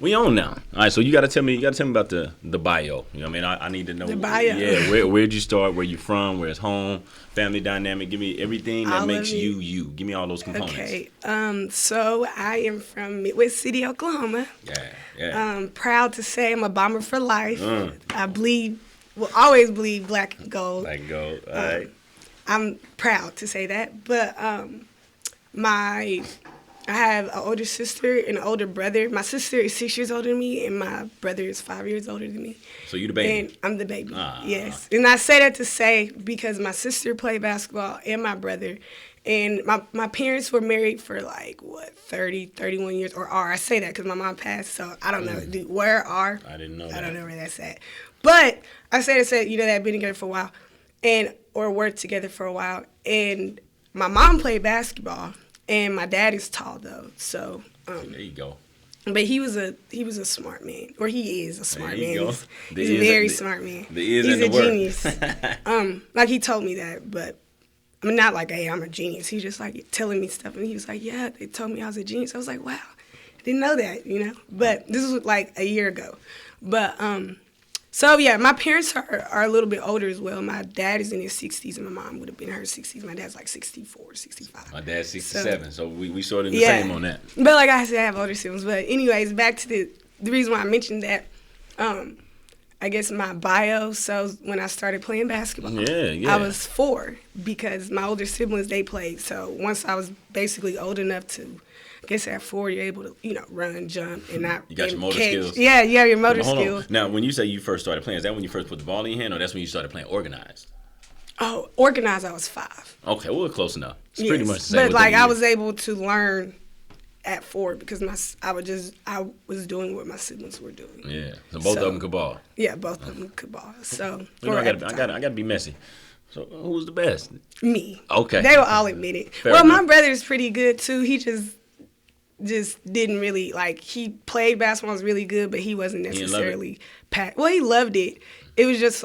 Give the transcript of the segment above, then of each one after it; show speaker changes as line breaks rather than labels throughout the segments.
We on now. All right, so you gotta tell me about the bio. You know what I mean? I need to know
the bio.
Yeah, where'd you start? Where you from? Where's home? Family dynamic. Give me everything that makes you you. Give me all those components.
Okay. So I am from Midwest City, Oklahoma.
Yeah.
Proud to say I'm a bomber for life. I will always bleed black and gold.
Black and gold. All right.
I'm proud to say that. But I have an older sister and an older brother. My sister is 6 years older than me, and my brother is 5 years older than me.
So you the baby?
And I'm the baby, yes. And I say that to say because my sister played basketball and my brother. And my parents were married for 30, 31 years, or are. I say that because my mom passed, so I don't know. Where are?
I didn't know that.
I don't know where that's at. But I say to say, they've been together for a while, or worked together for a while. And my mom played basketball. And my dad is tall though, so.
There you go.
But he was a smart man, or he is a smart man.
Go.
He's a very smart man. He's a genius. He told me that, but I mean not like, hey, I'm a genius. He just telling me stuff, and he was like, yeah, they told me I was a genius. I was like, wow, I didn't know that, But this was a year ago, but So, yeah, my parents are a little bit older as well. My dad is in his 60s, and my mom would have been in her 60s. My dad's 64, 65.
My dad's 67, so we sort of the same on that.
But like I said, I have older siblings. But anyways, back to the reason why I mentioned that, I guess my bio, so when I started playing basketball, I was 4 because my older siblings, they played. So once I was basically old enough to, I guess at 4, you're able to, run, jump, and not.
You got your motor skills.
Yeah, your motor skills.
Now, when you say you first started playing, is that when you first put the ball in your hand, or that's when you started playing organized?
Oh, organized, I was 5.
Okay, well, close enough. It's pretty much the same.
But I was able to learn at 4 because I was doing what my siblings were doing.
Yeah, so both of them could ball.
Yeah, both of them could ball. So
I gotta be messy. So who's the best?
Me.
Okay.
They will all admit it. Fair enough. My brother is pretty good too. He just didn't really he played basketball, was really good, but he wasn't necessarily Well, he loved it. It was just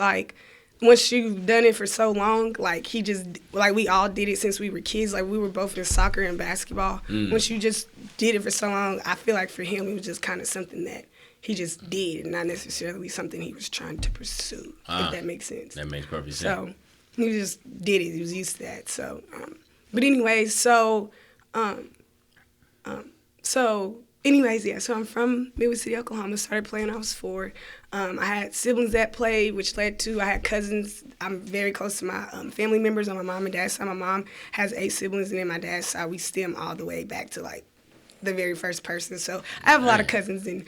once you've done it for so long, he just we all did it since we were kids. We were both in soccer and basketball. Once you just did it for so long, I feel like for him it was just kind of something that he just did, and not necessarily something he was trying to pursue. If that makes sense.
That makes perfect sense.
So he just did it. He was used to that. So, but anyways, so yeah, so I'm from Midwest City, Oklahoma. Started playing when I was 4. I had siblings that played, which led to I had cousins. I'm very close to my family members on my mom and dad's side. My mom has 8 siblings, and then my dad's side, we stem all the way back to the very first person. So I have a lot of cousins and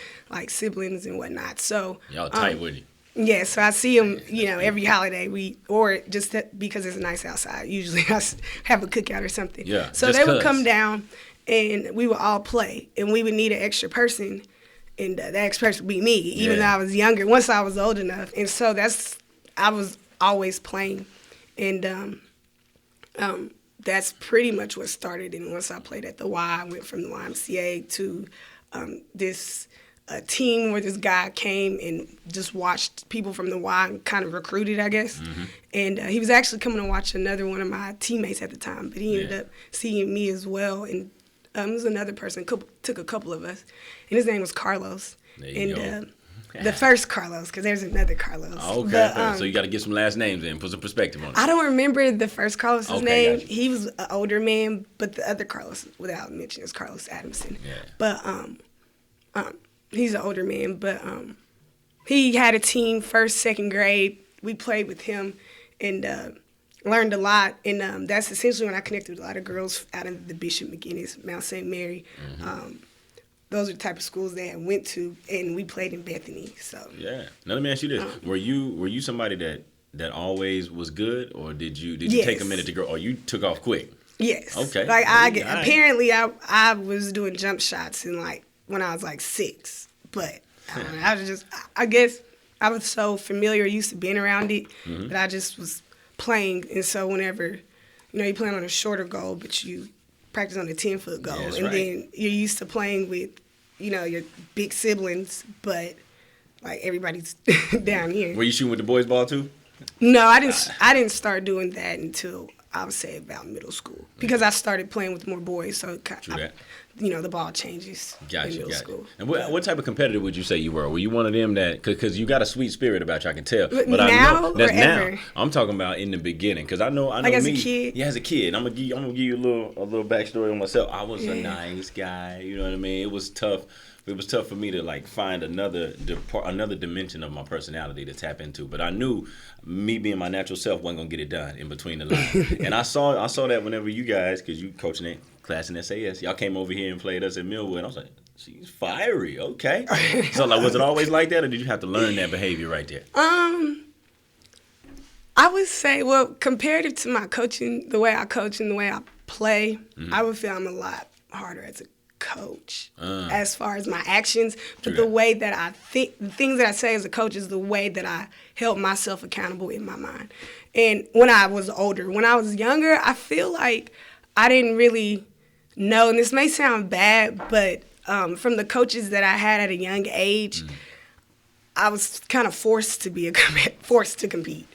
siblings and whatnot. So
y'all tight with you.
Yeah, so I see them, every holiday. Or just because it's nice outside. Usually I have a cookout or something.
Yeah.
So they would come down. And we would all play, and we would need an extra person, and that extra person would be me, even though I was younger, once I was old enough. And so I was always playing, and that's pretty much what started. And once I played at the Y, I went from the YMCA to this team where this guy came and just watched people from the Y and kind of recruited, I guess. Mm-hmm. And he was actually coming to watch another one of my teammates at the time, but he ended up seeing me as well, and there was another person, took a couple of us, and his name was Carlos.
There you
go. The first Carlos, because there's another Carlos.
Oh, okay. But, so you got to get some last names in, put some perspective on it.
I don't remember the first Carlos's name.
Gotcha.
He was an older man, but the other Carlos, without mentioning, is Carlos Adamson.
Yeah.
But he's an older man, but he had a team, 1st, 2nd grade. We played with him, and learned a lot, and that's essentially when I connected with a lot of girls out of the Bishop McGinnis, Mount St. Mary. Mm-hmm. Those are the type of schools they went to, and we played in Bethany. So
yeah. Now let me ask you this: were you somebody that always was good, or did you take a minute to grow, or you took off quick?
Yes.
Okay.
Apparently I was doing jump shots in when I was 6, but I guess I was so familiar, used to being around it, that I just was playing. And so whenever, you plan on a shorter goal, but you practice on a 10-foot goal.
Yeah,
and then you're used to playing with, your big siblings, but everybody's down here.
Were you shooting with the boys' ball too?
No, I didn't start doing that until I would say about middle school because I started playing with more boys. So
True that.
The ball changes in middle school.
And what type of competitor would you say you were? Were you one of them that because you got a sweet spirit about you? I can tell. But
now
I know that's
or ever?
now. I'm talking about in the beginning because I know
like as
me.
a kid.
Yeah, as a kid. I'm gonna give you a little backstory on myself. I was a nice guy. You know what I mean? It was tough. It was tough for me to like find another dimension of my personality to tap into. But I knew me being my natural self wasn't gonna get it done in between the lines. And I saw that whenever you guys, because you coaching it, Classen SAS, y'all came over here and played us at Millwood. I was like, she's fiery, okay. So like, was it always like that, or did you have to learn that behavior right there?
I would say, well, comparative to my coaching, the way I coach and the way I play, I would feel I'm a lot harder as a coach as far as my actions. But the way that I think, the things that I say as a coach is the way that I held myself accountable in my mind. And when I was older, when I was younger, I feel like I didn't really know, and this may sound bad, but from the coaches that I had at a young age, I was kind of forced to compete.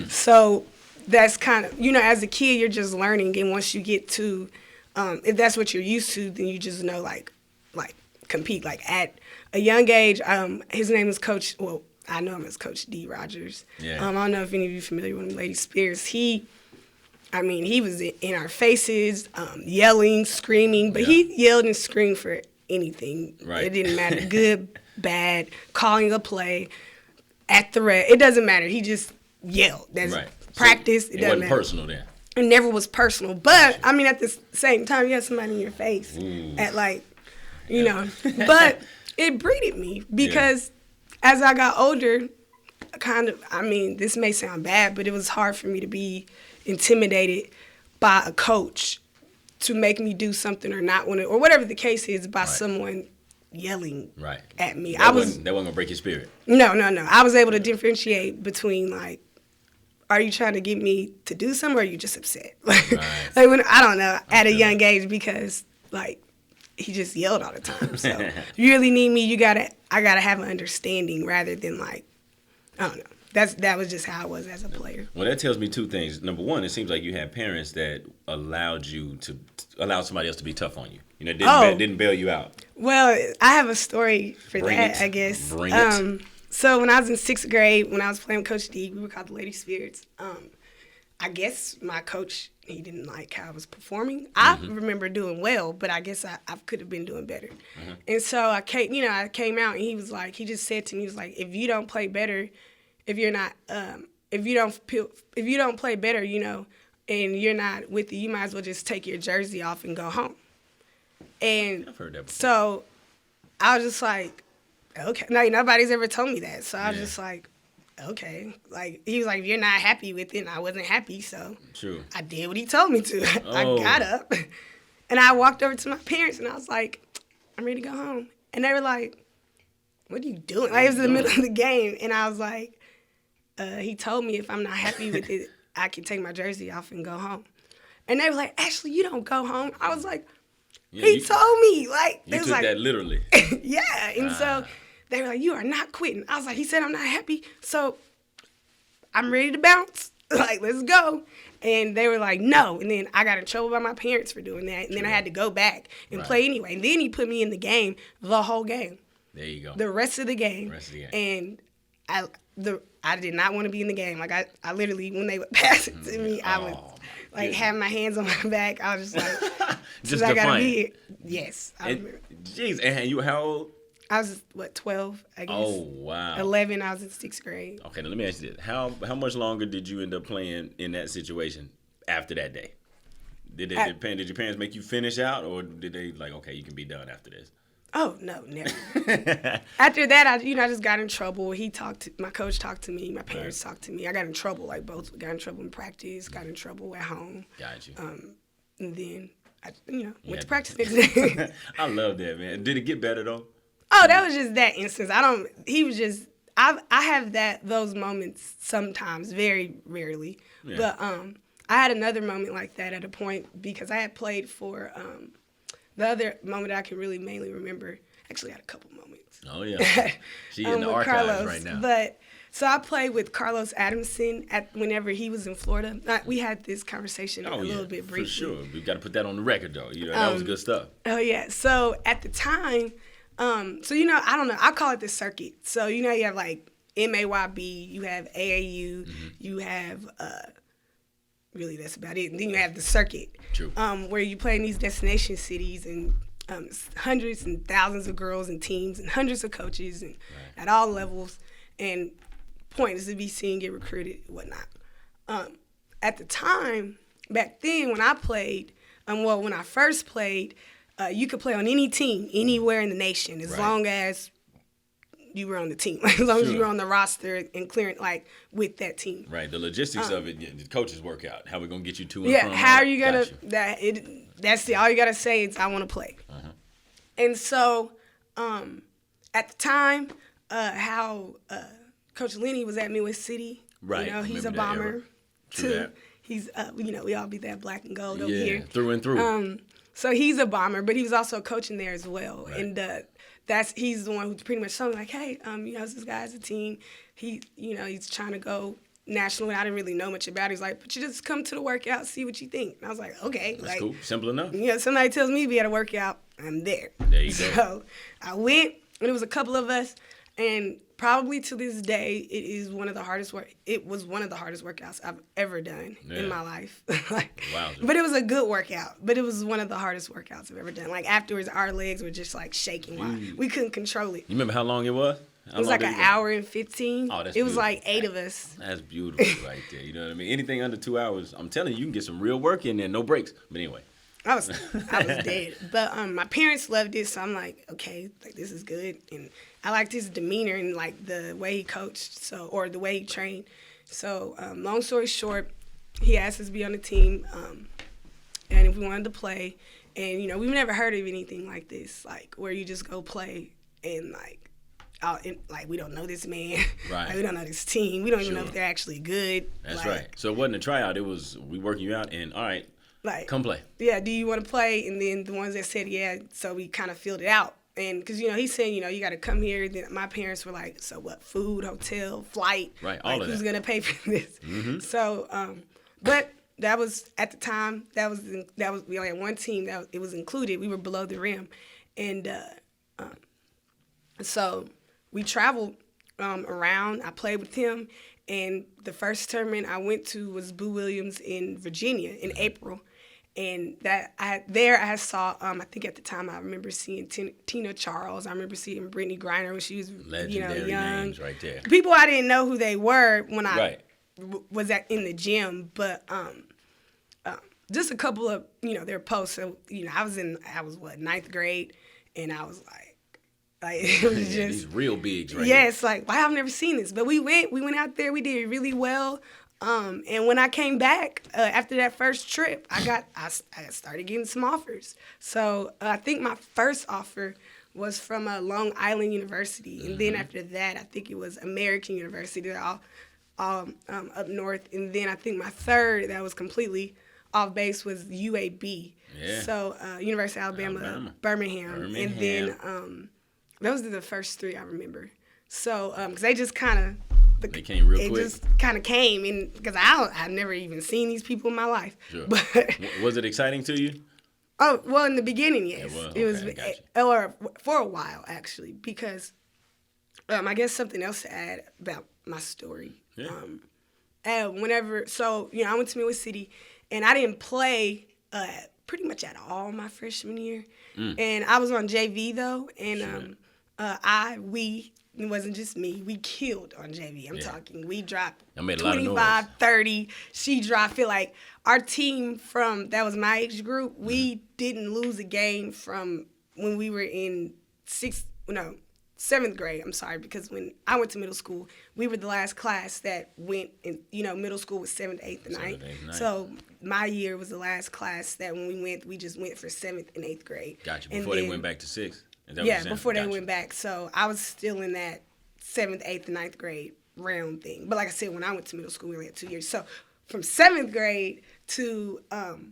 So that's kind of, as a kid, you're just learning, and once you get to, if that's what you're used to, then you just know, like compete. Like at a young age, his name is Coach, well, I know him as Coach D. Rogers. Yeah. I don't know if any of you are familiar with him, Lady Spears. He was in our faces, yelling, screaming, but he yelled and screamed for anything. Right. It didn't matter, good, bad, calling a play, at the red. It doesn't matter. He just yelled. That's practice.
So it wasn't personal then.
It never was personal. But, I mean, at the same time, you had somebody in your face at but it breeded me because as I got older, this may sound bad, but it was hard for me to be intimidated by a coach to make me do something or not want to, or whatever the case is, by someone yelling at me.
That wasn't going to break your spirit.
No. I was able to differentiate between, like, are you trying to get me to do something, or are you just upset? Like when, I don't know, at a young age, because, like, he just yelled all the time. So if you really need me, I gotta have an understanding rather than, like, I don't know. That was just how I was as a player.
Well, that tells me two things. Number one, it seems like you had parents that allowed somebody else to be tough on you. Didn't bail you out.
Well, I have a story for that, I guess.
Bring it.
So when I was in 6th grade, when I was playing with Coach D, we were called the Lady Spirits. I guess my coach, he didn't like how I was performing. I remember doing well, but I guess I could have been doing better. And so I came out, and he was like, he just said to me, he was like, if you don't play better, if you don't play better, and you're not with it, you might as well just take your jersey off and go home. And
I've heard that before.
So I was just like, okay. No, nobody's ever told me that. So I was just like, okay. Like, he was like, if you're not happy with it, and I wasn't happy, so
True.
I did what he told me to. I got up, and I walked over to my parents, and I was like, I'm ready to go home. And they were like, what are you doing? Like, it was in the middle of the game, and I was like, he told me if I'm not happy with it, I can take my jersey off and go home. And they were like, Ashley, you don't go home. I was like, he told me. Like,
you took that literally.
Yeah. And so they were like, you are not quitting. I was like, he said I'm not happy, so I'm ready to bounce. Like, let's go. And they were like, no. And then I got in trouble by my parents for doing that. And then I had to go back and play anyway. And then he put me in the game the whole game.
There you go.
The rest of the game. And I did not want to be in the game. Like, I literally, when they would pass it to me, I would, have my hands on my back. I was just like,
just
I got to be here. Yes.
Jeez, and you, how old?
I was, 12, I guess.
Oh, wow.
11, I was in 6th grade.
Okay, now let me ask you this. How much longer did you end up playing in that situation after that day? Did your parents make you finish out, or did they, like, okay, you can be done after this?
Oh, no, never. After that, I just got in trouble. My coach talked to me. My parents talked to me. I got in trouble, like both. Got in trouble in practice, got in trouble at home.
Got you.
And then, went to practice next day.
I love that, man. Did it get better, though?
Oh, that was just that instance. I have those moments sometimes, very rarely. Yeah. But I had another moment like that at a point because I had played for, the other moment I can really mainly remember, actually I had a couple moments.
Oh, yeah. She in the archives
Carlos,
right now.
But So I played with Carlos Adamson whenever he was in Florida. We had this conversation a little bit briefly.
For sure. We got to put that on the record, though. That was good stuff.
Oh, yeah. So at the time, I don't know. I call it the circuit. So, you have like MAYB, you have AAU, you have, really that's about it. And then you have the circuit.
True.
Where you play in these destination cities and hundreds and thousands of girls and teams and hundreds of coaches and at all levels. And point is to be seen, get recruited, whatnot. At the time, back then when I played, when I first played, you could play on any team, anywhere in the nation, as long as you were on the team, as long as you were on the roster and clearing, like, with that team.
Right, the logistics of it, the coaches work out. How we going to get you to and from.
Yeah, how are you going to, that's it. All you got to say is, I want to play. And so, at the time, how Coach Lenny was at Midwest City.
Right.
He's a bomber.
True.
He's, we all be that black and gold over here.
Through and through.
So he's a bomber, but he was also coaching there as well.
Right.
And he's the one who pretty much told me, like, hey, this guy's a team. He's trying to go national. And I didn't really know much about it. He's like, but you just come to the workout, see what you think. And I was like, okay.
That's cool. Simple enough.
Somebody tells me to be at a workout, I'm there.
There you go.
So I went, and it was a couple of us, and probably to this day, it was one of the hardest workouts I've ever done in my life.
Wow.
But it was a good workout. But it was one of the hardest workouts I've ever done. Like, afterwards, our legs were just, like, shaking. We couldn't control it.
You remember how long it was?
It was like an hour and 15.
Oh, that's
It was
beautiful.
like 8 of us.
That's beautiful right there. You know what I mean? Anything under 2 hours, I'm telling you, you can get some real work in there, no breaks. But anyway.
I was dead. But my parents loved it, so I'm like, okay, like, this is good. And I liked his demeanor and, like, the way he coached, or the way he trained. So long story short, he asked us to be on the team, and if we wanted to play. And, we've never heard of anything like this, like, where you just go play and, we don't know this man.
Right.
Like, we don't know this team. We don't even know if they're actually good.
That's right. So it wasn't a tryout. It was we working you out and, all right, come play.
Yeah, do you want to play? And then the ones that said yeah, so we kind of filled it out. And because, he said, you got to come here. Then my parents were like, so what, food, hotel, flight?
Right, all of that.
Who's going to pay for this? Mm-hmm. So, but that was, at the time, we only had one team that it was included. We were below the rim. And so we traveled around. I played with him. And the first tournament I went to was Boo Williams in Virginia in April. And I saw, I think at the time I remember seeing Tina Charles. I remember seeing Brittany Griner when she was,
legendary
young.
Names right there.
People I didn't know who they were when I was in the gym, but just a couple of, their posts. So, I was ninth grade, and I was like it was just
these real bigs right
here. It's like, wow, I've never seen this. But we went out there, we did really well. And when I came back after that first trip, I started getting some offers. So I think my first offer was from Long Island University, and then after that, I think it was American University. They're all up north, and then I think my third that was completely off base was UAB.
Yeah.
So University of Alabama, Birmingham, and then those are the first three I remember. So because they just kind of.
They came real quick.
It just kind of came, and because I've never even seen these people in my life.
Sure.
But
was it exciting to you?
Oh, well, in the beginning, yes.
It was.
Or for a while, actually, because I guess something else to add about my story.
Yeah.
I went to Midwest City, and I didn't play pretty much at all my freshman year. And I was on JV, though, and it wasn't just me. We killed on JV. I'm talking. We dropped 25, 30. She dropped. I feel like our team that was my age group, we didn't lose a game from when we were in 7th grade. I'm sorry, because when I went to middle school, we were the last class that went in, middle school was 7th, 8th, and 9th. So my year was the last class that when we just went for 7th and 8th grade.
Gotcha. Before they went back to 6th.
Before they went back. So I was still in that 7th, 8th, and 9th grade realm thing. But like I said, when I went to middle school, we only had 2 years. So from 7th grade to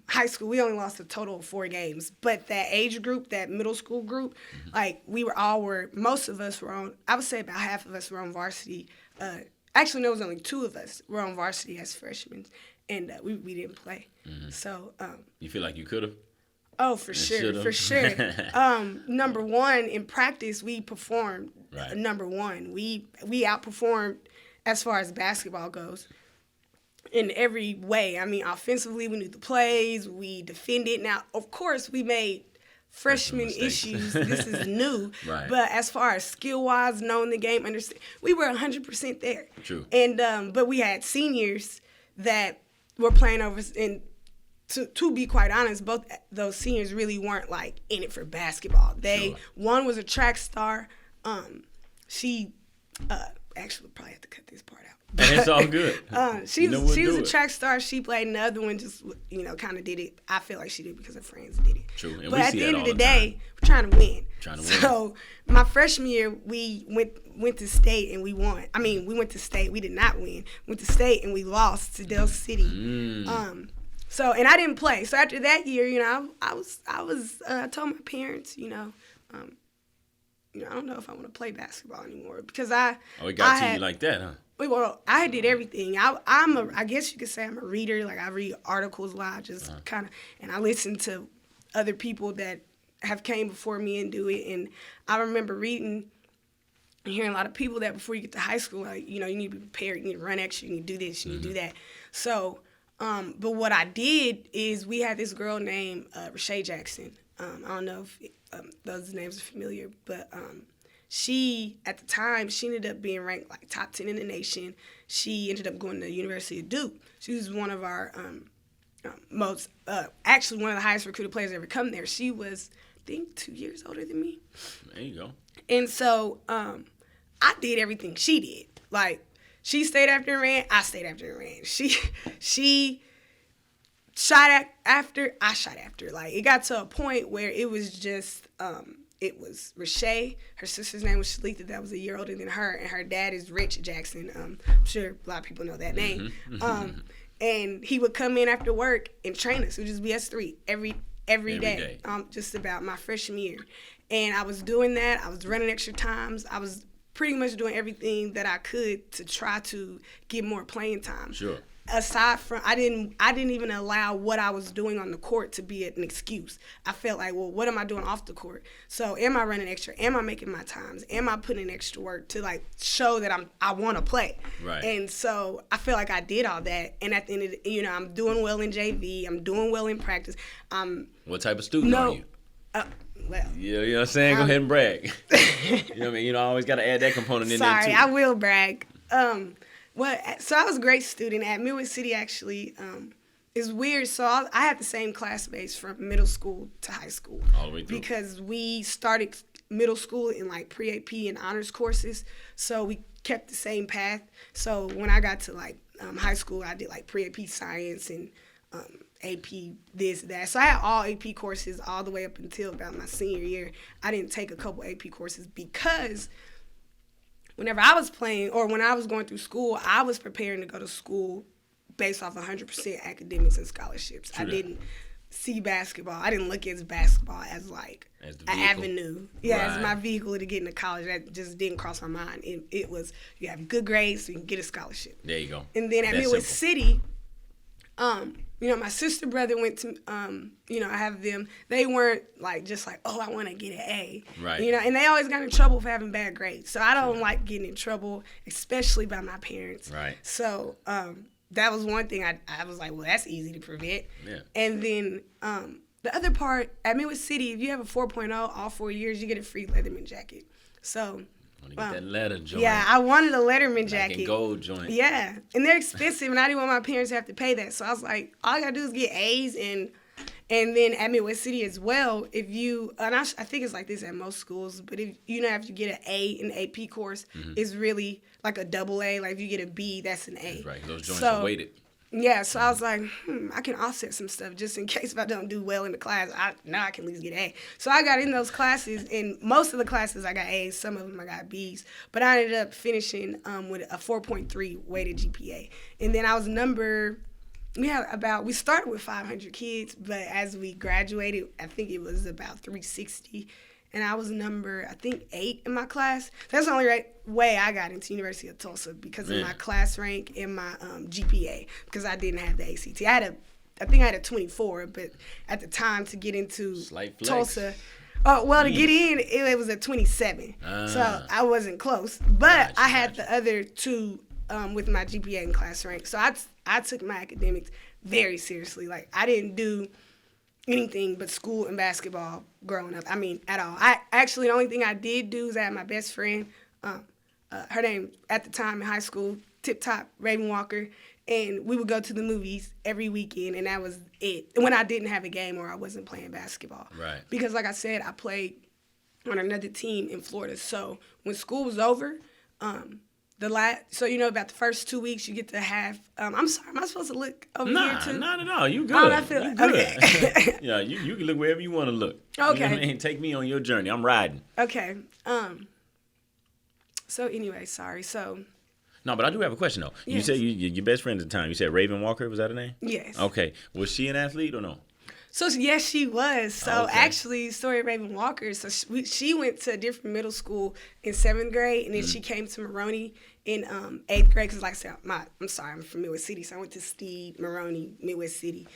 high school, we only lost a total of 4 games. But that age group, that middle school group, like most of us were on, I would say about half of us were on varsity actually, no, it was only 2 of us. We're on varsity as freshmen, and we didn't play. So
you feel like you could have?
Oh, for sure. Number one, in practice, we performed.
Right.
Number one, we outperformed as far as basketball goes in every way. I mean, offensively, we knew the plays, we defended. Now, of course, we made freshman issues. This is new.
Right.
But as far as skill-wise, knowing the game, we were 100% there.
True.
And but we had seniors that were playing over in. To be quite honest, both those seniors really weren't like in it for basketball. One was a track star. She actually probably have to cut this part out.
It's all good.
She was a track star. She played, and the other one just kind of did it. I feel like she did because her friends did it.
True. And
but at the end of the day, we're trying to win. So my freshman year, we went to state and we won. I mean, we went to state. We did not win. Went to state and we lost to Del City. So, and I didn't play. So after that year, I told my parents, I don't know if I want to play basketball anymore because
it got to you like that, huh?
Well, I did everything. I guess you could say I'm a reader. Like I read articles a lot, just kind of, and I listen to other people that have came before me and do it. And I remember reading and hearing a lot of people that before you get to high school, like, you need to be prepared, you need to run extra, you need to do this, you need to do that. So. But what I did is we had this girl named Rashay Jackson. I don't know if those names are familiar, but she, at the time, she ended up being ranked like top 10 in the nation. She ended up going to the University of Duke. She was one of our actually one of the highest recruited players ever come there. She was, I think, 2 years older than me.
There you go.
And so I did everything she did. Like, she stayed after and ran. I stayed after and ran. She shot after. I shot after. Like, it got to a point where it was just, it was Rashay. Her sister's name was Shalitha. That was a year older than her. And her dad is Rich Jackson. I'm sure a lot of people know that name. And he would come in after work and train us. It would just be us 3 every day. Just about my freshman year. And I was doing that. I was running extra times. I was pretty much doing everything that I could to try to get more playing time.
Sure.
Aside from, I didn't even allow what I was doing on the court to be an excuse. I felt like, well, what am I doing off the court? So am I running extra? Am I making my times? Am I putting in extra work to like show that I want to play?
Right.
And so I feel like I did all that. And at the end of the, I'm doing well in JV. I'm doing well in practice.
What type of student are you?
Well,
you know what I'm saying? Go ahead and brag. You know what I mean? I always got to add that component in there too.
Sorry, I will brag. So I was a great student at Midwest City. Actually, it's weird. So I had the same classmates from middle school to high school.
All the way through.
Because we started middle school in like pre-AP and honors courses, so we kept the same path. So when I got to like high school, I did like pre-AP science and AP this, that. So I had all AP courses all the way up until about my senior year. I didn't take a couple AP courses because whenever I was playing or when I was going through school, I was preparing to go to school based off 100% academics and scholarships. I didn't see basketball. I didn't look at basketball as like an avenue. Yeah, as my vehicle to get into college. That just didn't cross my mind. It was, you have good grades so you can get a scholarship.
There you go.
And then at Midwest City, my sister brother went to, I have them. They weren't like just like, oh, I want to get an A.
Right.
And they always got in trouble for having bad grades. So I don't like getting in trouble, especially by my parents.
Right.
So that was one thing I was like, well, that's easy to prevent.
Yeah.
And then the other part, at Midwest City, if you have a 4.0 all 4 years, you get a free Leatherman jacket. So
I want to get that letter joint.
Yeah, I wanted a Letterman jacket.
Black and gold joint.
Yeah, and they're expensive, and I didn't want my parents to have to pay that. So I was like, all I got to do is get A's, and then at Midwest City as well, if you, and I think it's like this at most schools, but if you get an A in the AP course, it's really like a double A. Like if you get a B, that's an A.
That's right, those joints are weighted.
Yeah, so I was like, I can offset some stuff just in case if I don't do well in the class. Now I can at least get an A. So I got in those classes, and most of the classes I got A's. Some of them I got B's. But I ended up finishing with a 4.3 weighted GPA. And then I was we started with 500 kids, but as we graduated, I think it was about 360. and I was number, I think, 8 in my class. That's the only way I got into University of Tulsa, because of my class rank and my GPA, because I didn't have the ACT. I think I had a 24, but at the time to get into Tulsa, to get in, it was a 27. So I wasn't close. But I had the other 2 with my GPA and class rank. So I took my academics very seriously. Like, I didn't do anything but school and basketball growing up. I mean, at all. The only thing I did do is I had my best friend, her name at the time in high school, Tip Top Raven Walker, and we would go to the movies every weekend, and that was it. When I didn't have a game or I wasn't playing basketball.
Right.
Because, like I said, I played on another team in Florida. So when school was over, so about the first 2 weeks you get to have. I'm sorry, am I supposed to look over here too?
Not at all. You good?
I feel
you
like,
good.
okay.
Yeah, you can look wherever you want to look.
Okay.
You know what I mean? Take me on your journey. I'm riding.
Okay. So anyway, sorry. So.
No, but I do have a question though.
Yes.
You said your best friend at the time. You said Raven Walker. Was that her name?
Yes.
Okay. Was she an athlete or no?
So yes, she was. So
Okay.
actually, story of Raven Walker. So she went to a different middle school in 7th grade, and then she came to Maroney in 8th grade. Because like I said, I'm from Midwest City, so I went to Steed, Maroney, Midwest City.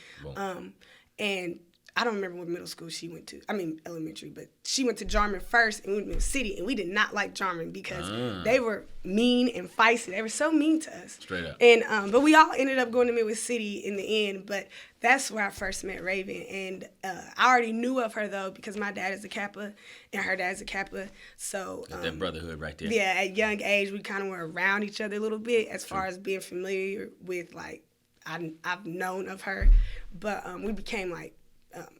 And I don't remember what middle school she went to. I mean, elementary, but she went to Jarman first, and we went to City, and we did not like Jarman because they were mean and feisty. They were so mean to us.
Straight up.
And but we all ended up going to Midwest City in the end. But that's where I first met Raven, and I already knew of her though because my dad is a Kappa and her dad's a Kappa. So
Got that brotherhood right there.
Yeah, at young age we kind of were around each other a little bit as far as being familiar with I've known of her, but we became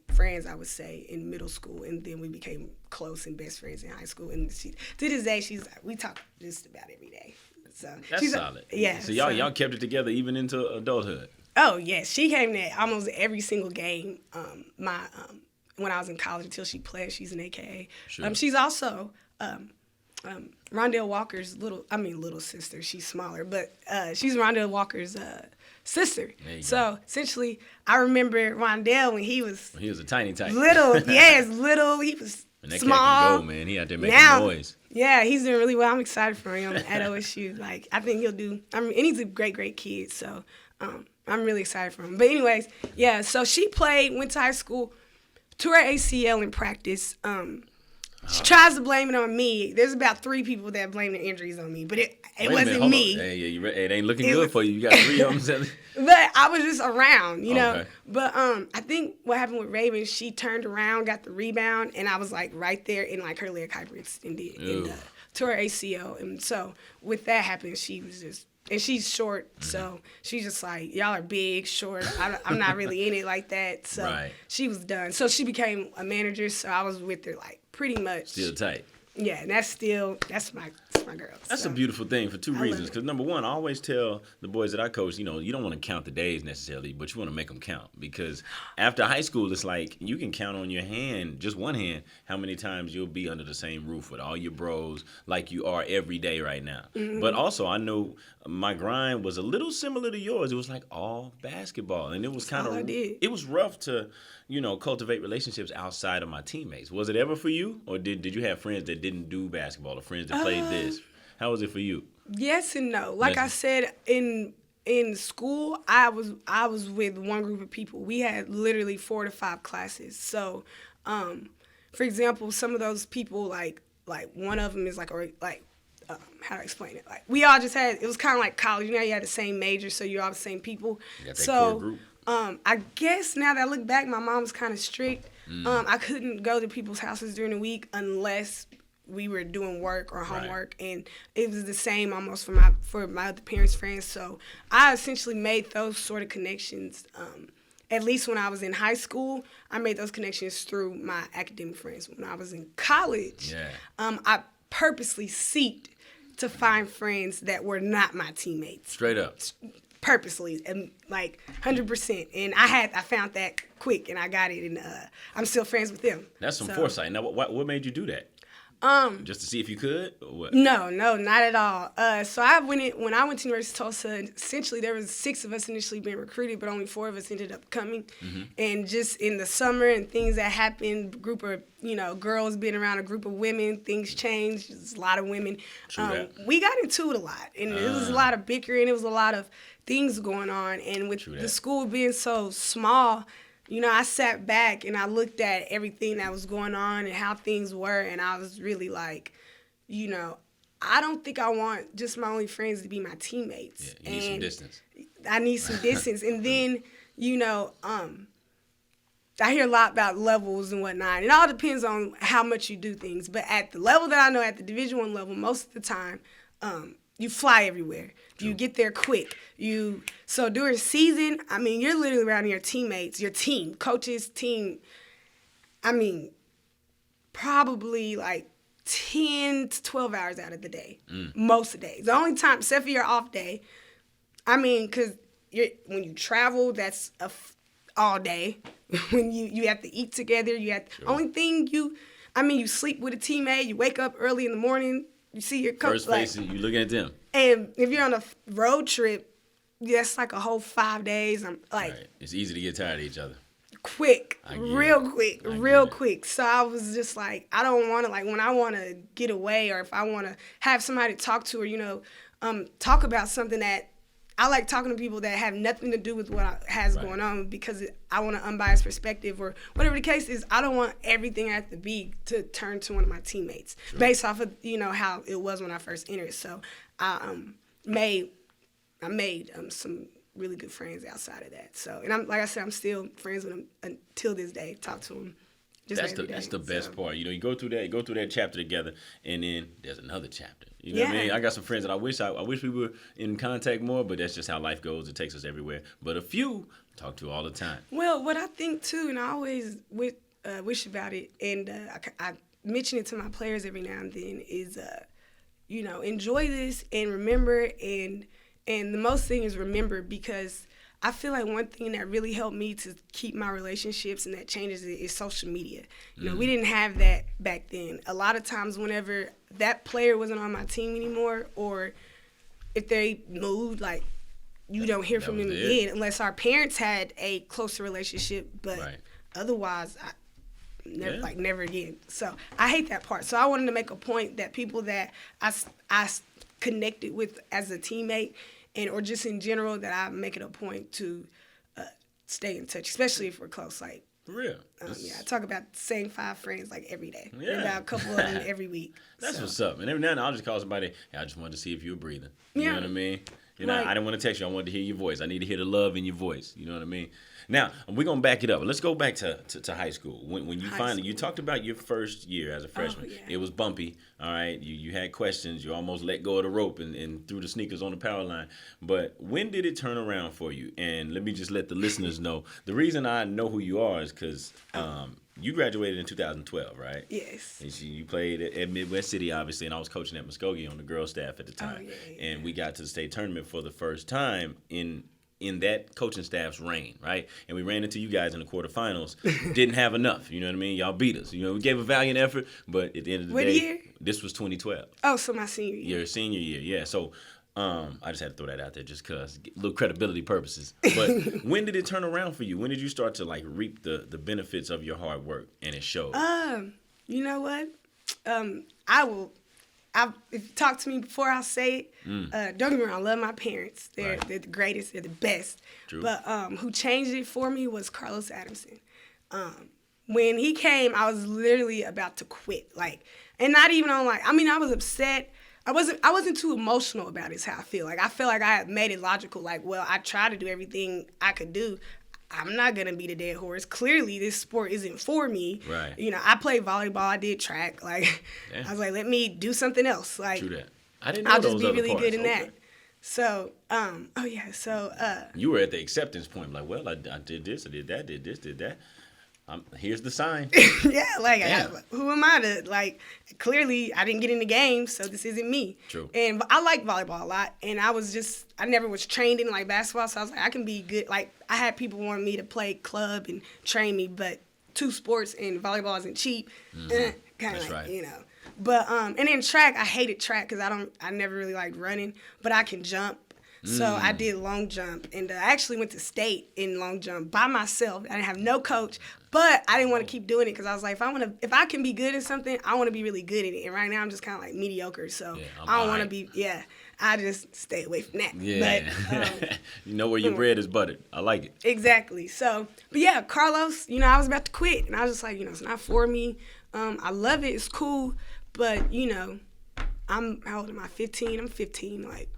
friends, I would say, in middle school, and then we became close and best friends in high school. And to this day, we talk just about every day. So
that's solid.
Yeah.
So y'all kept it together even into adulthood.
Oh yes, she came to almost every single game. When I was in college until she pledged, she's an AKA.
Sure.
She's also Rondell Walker's little sister. She's smaller, but she's Rondell Walker's sister. So essentially, I remember Rondell when he was
a tiny
little. Yes, little. He was
and that
small.
Cat can go, man. He out there making noise.
Yeah, he's doing really well. I'm excited for him at OSU. I think he'll do. And he's a great kid. So I'm really excited for him. But anyways, yeah. So she went to high school, tore her ACL in practice. She tries to blame it on me. There's about 3 people that blame their injuries on me, but it wasn't me.
Hey, it ain't looking good for you. You got 3 of them.
But I was just around, know.
Okay.
But I think what happened with Raven, she turned around, got the rebound, and I was right there, and her leg hyperextended and tore her ACL. And so with that happening, she was just. And she's short, so she's just y'all are big, short. I'm not really in it like that. So she was done. So she became a manager, so I was with her pretty much.
Still tight.
Yeah, and that's my girl.
That's a beautiful thing for 2 reasons. Because number one, I always tell the boys that I coach, you don't want to count the days necessarily, but you want to make them count. Because after high school, it's you can count on your hand, just one hand, how many times you'll be under the same roof with all your bros like you are every day right now. Mm-hmm. But also, I know my grind was a little similar to yours. It was all basketball, and it was kind of it was rough to cultivate relationships outside of my teammates. Was it ever for you, or did you have friends that didn't do basketball or friends that played this? How was it for you?
Yes and no. I said, in school, I was with one group of people. We had literally 4 to 5 classes. So, for example, some of those people, one of them is how do I explain it? We all just had, it was kind of like college. You had the same major, so you're all the same people.
You got that core group.
I guess now that I look back, my mom was kind of strict. I couldn't go to people's houses during the week unless we were doing work or homework, and it was the same almost for my other parents' friends. So I essentially made those sort of connections. At least when I was in high school, I made those connections through my academic friends. When I was in college, I purposely seeked to find friends that were not my teammates.
Straight up.
Purposely, and 100%. And I found that quick, and I got it, and I'm still friends with them.
That's some foresight. Now, what made you do that? Just to see if you could, or what?
No, not at all. So when I went to University of Tulsa, essentially there was 6 of us initially being recruited, but only 4 of us ended up coming. And just in the summer and things that happened, group of girls being around a group of women, things changed. There's a lot of women. We got into it a lot, and it was a lot of bickering. It was a lot of things going on, and with the school being so small. I sat back and I looked at everything that was going on and how things were, and I was really like, I don't think I want just my only friends to be my teammates.
Yeah, you need some distance.
I need some distance. And then, I hear a lot about levels and whatnot. It all depends on how much you do things. But at the level that I know, at the Division I level, most of the time, you fly everywhere. True. You get there quick. So during season, you're literally around your teammates, your team, coaches, team. Probably like 10 to 12 hours out of the day, most of the days. The only time, except for your off day, because when you travel, that's all day. When you have to eat together, only thing you sleep with a teammate, you wake up early in the morning, you see your coach.
First face, you looking at them.
And if you're on a road trip, that's like a whole 5 days. I'm like,
right. It's easy to get tired of each other.
Quick, real quick. So I was just like, I don't want to, like, when I want to get away or if I want to have somebody to talk to or, talk about something that I like talking to people that have nothing to do with what has going on because I want an unbiased perspective or whatever the case is. I don't want everything I have to be to turn to one of my teammates based off of, how it was when I first entered. So I made some really good friends outside of that. So, and I'm still friends with them until this day. Talk to them.
That's the best part. You go through that chapter together, and then there's another chapter. You know what I mean? I got some friends that I wish we were in contact more, but that's just how life goes. It takes us everywhere. But a few talk to all the time.
Well, what I think too, and I always wish about it, and I mention it to my players every now and then, is enjoy this and remember, and the most thing is remember, because I feel like one thing that really helped me to keep my relationships and that changes it is social media. We didn't have that back then. A lot of times whenever that player wasn't on my team anymore, or if they moved, like, you don't hear from them again unless our parents had a closer relationship, but otherwise, never again. So I hate that part. So I wanted to make a point that people that I connected with as a teammate or just in general, that I make it a point to stay in touch, especially if we're close. Like,
for real.
I talk about the same 5 friends like every day. Yeah. About a couple of them every week.
That's what's up. And every now and then I'll just call somebody, hey, I just wanted to see if you were breathing. You know what I mean? I didn't want to text you. I wanted to hear your voice. I need to hear the love in your voice. You know what I mean? Now, we're going to back it up. Let's go back to high school. When you you talked about your first year as a freshman. It was bumpy, all right? You had questions. You almost let go of the rope and threw the sneakers on the power line. But when did it turn around for you? And let me just let the listeners know. The reason I know who you are is because you graduated in 2012, right?
Yes.
And you played at Midwest City, obviously, and I was coaching at Muskogee on the girls' staff at the time. And we got to the state tournament for the first time in that coaching staff's reign, right? And we ran into you guys in the quarterfinals. Didn't have enough, you know what I mean? Y'all beat us. We gave a valiant effort, but at the end of the day.
What year?
This was 2012.
Oh, so my senior year.
Your senior year, yeah. So I just had to throw that out there just because, little credibility purposes. But when did it turn around for you? When did you start to, like, reap the benefits of your hard work and it showed?
You know what? If you talk to me before I say it, don't get me wrong, I love my parents. They're the greatest, they're the best. True. But who changed it for me was Carlos Adamson. When he came, I was literally about to quit. And not even on I was upset. I wasn't too emotional about it, is how I feel. I feel like I had made it logical. I tried to do everything I could do. I'm not going to beat a dead horse. Clearly, this sport isn't for me. Right. I played volleyball. I did track. I was like, let me do something else.
True that. I didn't know
I'll
those
just be
other
really
parts.
good in that. So,
you were at the acceptance point. I did this, I did that, did this, did that. Here's the sign.
Yeah, who am I to, clearly I didn't get in the game, so this isn't me.
True.
And I like volleyball a lot, and I never was trained in, basketball, so I was like, I can be good. I had people wanting me to play club and train me, but 2 sports and volleyball isn't cheap.
Mm-hmm.
Kind of But and then track, I hated track because I never really liked running, but I can jump. So I did long jump, and I actually went to state in long jump by myself. I didn't have no coach, but I didn't want to keep doing it because I was like, if I can be good at something, I want to be really good at it. And right now I'm just kind of like mediocre, so I don't want to be. Yeah, I just stay away from that.
Yeah, but, you know where your bread is buttered. I like it.
Exactly. So, but yeah, Carlos, I was about to quit, and I was just like, it's not for me. I love it. It's cool, but how old am I? 15. I'm 15. Like.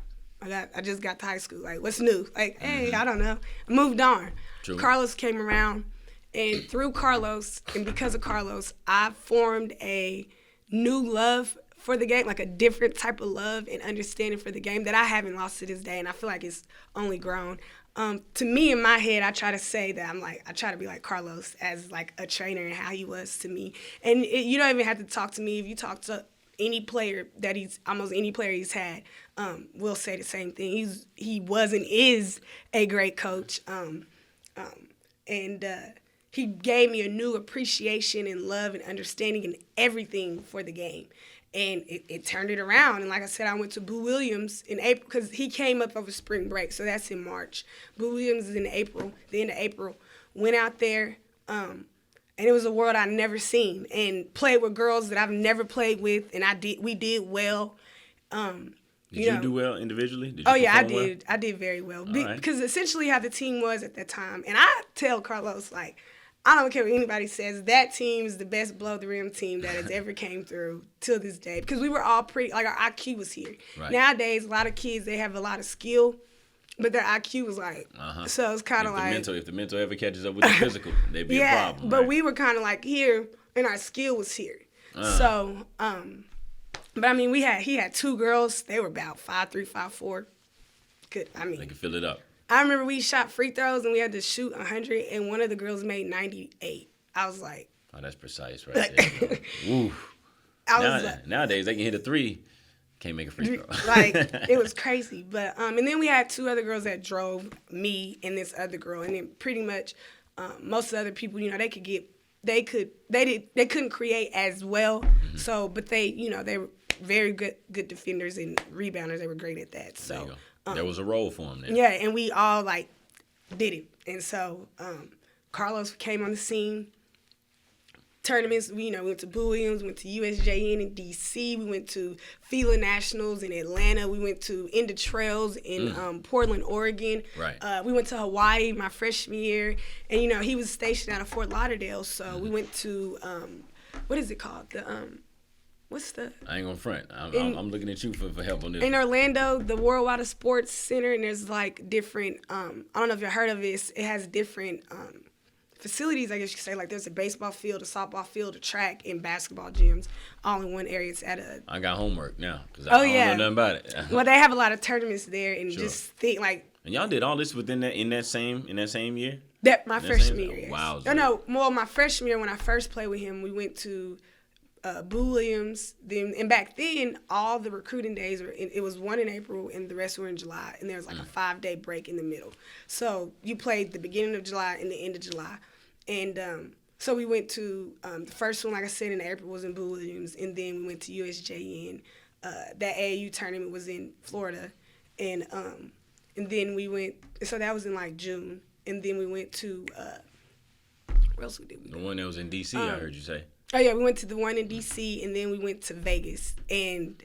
I just got to high school. Like, what's new? Like, hey, I don't know. I moved on.
True.
Carlos came around, and through Carlos, and because of Carlos, I formed a new love for the game, like a different type of love and understanding for the game that I haven't lost to this day, and I feel like it's only grown. To me, in my head, I try to say that I try to be like Carlos as like a trainer and how he was to me. And you don't even have to talk to me. If you talk to any player almost any player he's had, will say the same thing. He was and is a great coach, and he gave me a new appreciation and love and understanding and everything for the game, and it turned it around. And like I said, I went to Boo Williams in April because he came up over spring break, so that's in March. Boo Williams is in April, the end of April. Went out there. And it was a world I'd never seen, and played with girls that I've never played with, and we did well.
Did you do well individually? Did you
I
did.
Well? I did very well.
Right.
Because essentially how the team was at that time. And I tell Carlos, like, I don't care what anybody says, that team is the best below-the-rim team that has ever came through till this day. Because we were all pretty, like, our IQ was here. Right. Nowadays, a lot of kids, they have a lot of skill, but their IQ was like, so it's kind of like.
If the mental ever catches up with the physical, they'd be a problem.
But we were kind of like here, and our skill was here. So, but I mean, he had two girls. They were about 5'3", 5'4". Good. I mean,
they could fill it up. I
remember we shot free throws and we had to shoot 100, and one of the girls made 98. I was like,
oh, that's precise right there. Woo. Nowadays they can hit a three. Can't make a free throw.
Like, it was crazy. But and then we had two other girls that drove, me and this other girl. And then pretty much most of the other people, they couldn't create as well. Mm-hmm. So, but they were very good defenders and rebounders. They were great at that. So
there was a role for them there.
Yeah, and we all like did it. And so Carlos came on the scene. Tournaments, we went to Boo Williams, went to USJN in D.C., we went to FILA Nationals in Atlanta, we went to End of Trails in Portland, Oregon.
Right.
We went to Hawaii my freshman year, and he was stationed out of Fort Lauderdale, so we went to what is it called? What's the?
I ain't gonna front. I'm looking at you for help on this.
In Orlando, the Worldwide Sports Center, and there's like different. I don't know if you heard of it. It has different. Facilities, I guess you could say, like there's a baseball field, a softball field, a track, and basketball gyms all in one area. It's at a.
I got homework now because I don't know nothing about it.
Well, they have a lot of tournaments there, and just think like.
And y'all did all this within that same year.
That my freshman year. Yes.
Wow.
No. Well, my freshman year when I first played with him, we went to Boo Williams. And back then, all the recruiting days it was one in April and the rest were in July, and there was like a 5-day break in the middle. So you played the beginning of July and the end of July, and so we went to the first one, like I said, in April was in Boo Williams, and then we went to USJN. That AAU tournament was in Florida, and then we went. So that was in like June, and then we went to where else did we go?
The one that was in D.C. I heard you say.
Oh, yeah, we went to the one in D.C., and then we went to Vegas and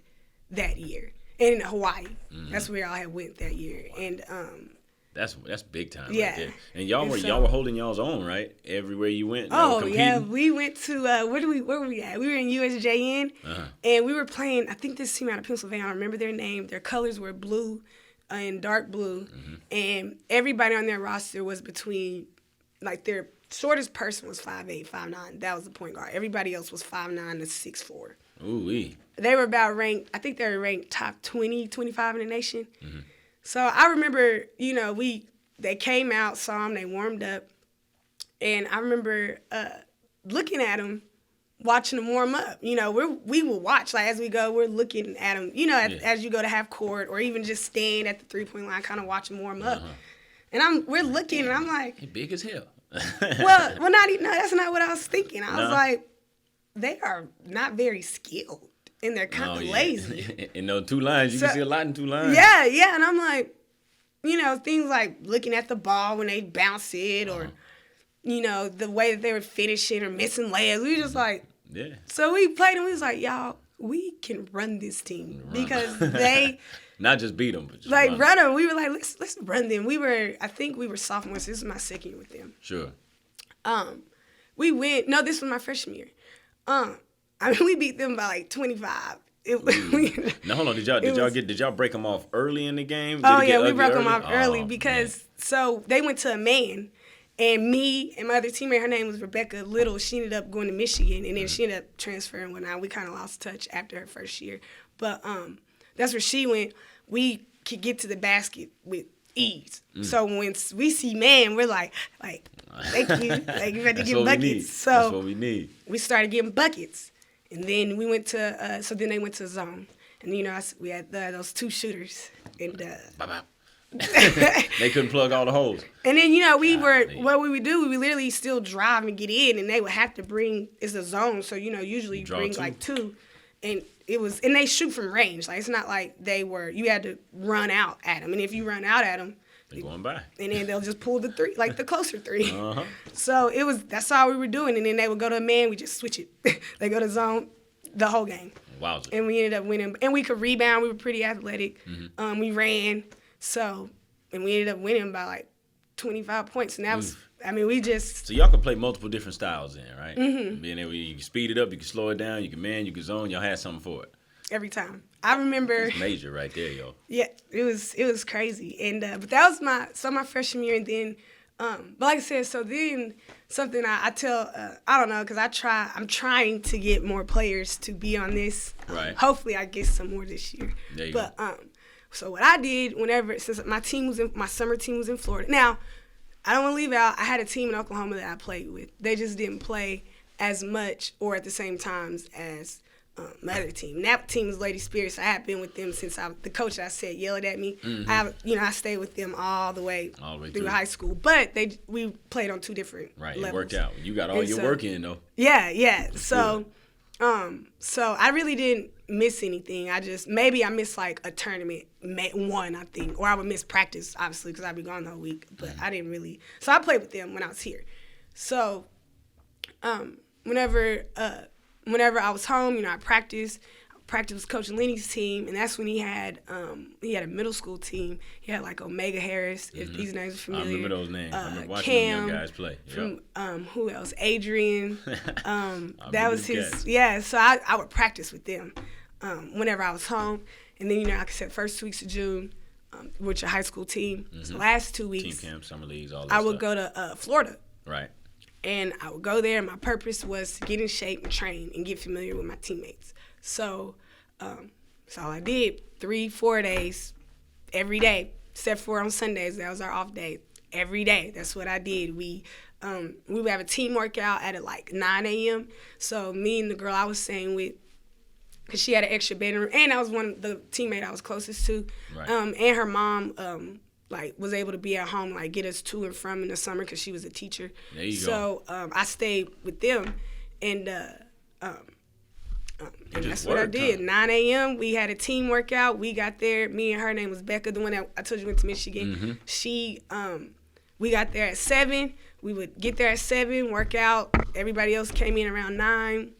that year. And in Hawaii. Mm-hmm. That's where I had went that year. Wow. And
that's big time right there. And y'all were holding y'all's own, right? Everywhere you went.
Oh, yeah. We went to, where were we at? We were in USJN, and we were playing, I think this team out of Pennsylvania, I don't remember their name. Their colors were blue and dark blue. Mm-hmm. And everybody on their roster was between, like, their shortest person was 5'8", 5'9". That was the point guard. Everybody else was 5'9" to 6'4".
Ooh-wee.
They were about ranked, I think they were ranked top 20, 25 in the nation. Mm-hmm. So I remember, they came out, saw them, they warmed up. And I remember looking at them, watching them warm up. We will watch. Like, as we go, we're looking at them, as you go to half court or even just stand at the three-point line, kind of watch them warm up. And we're looking, and I'm like.
He big as hell.
well, not even. No, that's not what I was thinking. I was like, they are not very skilled. and they're kind of lazy.
In those 2 lines, you can see a lot in 2 lines.
Yeah, and I'm like, things like looking at the ball when they bounce it, or the way that they were finishing or missing layups. We just like,
yeah.
So we played and we was like, y'all, we can run this team because they
not just beat them, but just
like run them. We were like, let's run them. I think we were sophomores. This was my second year with them.
Sure.
We went. No, this was my freshman year. We beat them by like 25.
Now hold on. Did y'all break them off early in the game?
We broke them off early because so they went to a man, and me and my other teammate, her name was Rebecca Little. She ended up going to Michigan, and then she ended up transferring. And whatnot. We kind of lost touch after her first year, but that's where she went. We could get to the basket with ease. So when we see man, we're like, thank you. Like, you had to get buckets. So
that's what we need.
We started getting buckets. And then we went to, so then they went to zone. And, we had those 2 shooters. And
they couldn't plug all the holes.
And then, what we would do, we would literally still drive and get in. And they would have to bring, it's a zone. So, usually you bring 2. Like 2. And and they shoot from range. Like, it's not like you had to run out at them. And if you run out at them,
they're going by.
And then they'll just pull the 3, like the closer 3.
Uh-huh.
So that's all we were doing. And then they would go to a man, we just switch it. They go to zone the whole game.
Wowza.
And we ended up winning. And we could rebound. We were pretty athletic. Mm-hmm. We ran. And we ended up winning by like 25 points. And that was, we just.
So y'all can play multiple different styles then, right?
Mm-hmm.
Being able, you can speed it up, you can slow it down, you can man, you can zone. Y'all had something for it.
Every time. I remember.
It's major right there, yo.
Yeah, it was crazy. And but that was my freshman year. And then, but like I said, so then something I tell, I don't know, because I'm trying to get more players to be on this.
Right.
Hopefully I get some more this year.
There you go.
So what I did since my summer team was in Florida. Now, I don't want to leave out, I had a team in Oklahoma that I played with. They just didn't play as much or at the same times as my other team. And that team was Lady Spirits. I had been with them since the coach I said yelled at me. Mm-hmm. I stayed with them all the way through high school. But we played on 2 different levels.
It worked out. You got all your work in though.
Yeah. So I really didn't miss anything. Maybe I missed like a tournament, one I think, or I would miss practice obviously because I'd be gone the whole week. But I didn't really. So I played with them when I was here. So whenever I was home, I practiced with Coach Lenny's team, and that's when he had a middle school team. He had like Omega Harris, if these names are familiar.
I remember those names. I remember watching
Cam,
young guys play. Yep.
Who else? Adrian. That was his.
Cats.
Yeah, so I would practice with them whenever I was home, and then like I said, first 2 weeks of June, with your high school team. Mm-hmm. So last 2 weeks,
team camp, summer leagues, all that
I would go to Florida.
Right.
And I would go there, and my purpose was to get in shape and train and get familiar with my teammates. So that's all I did. 3-4 days, every day, except for on Sundays. That was our off day. Every day, that's what I did. We would have a team workout at like 9 a.m. So me and the girl I was staying with, because she had an extra bedroom, and I was the teammate I was closest to,
right.
And her mom was able to be at home, get us to and from in the summer because she was a teacher.
There you
go. So I stayed with them, and that's what I did. 9 a.m. we had a team workout. We got there. Me and her name was Becca, the one that I told you went to Michigan. Mm-hmm. She, we got there at 7. We would get there at 7, work out. Everybody else came in around 9.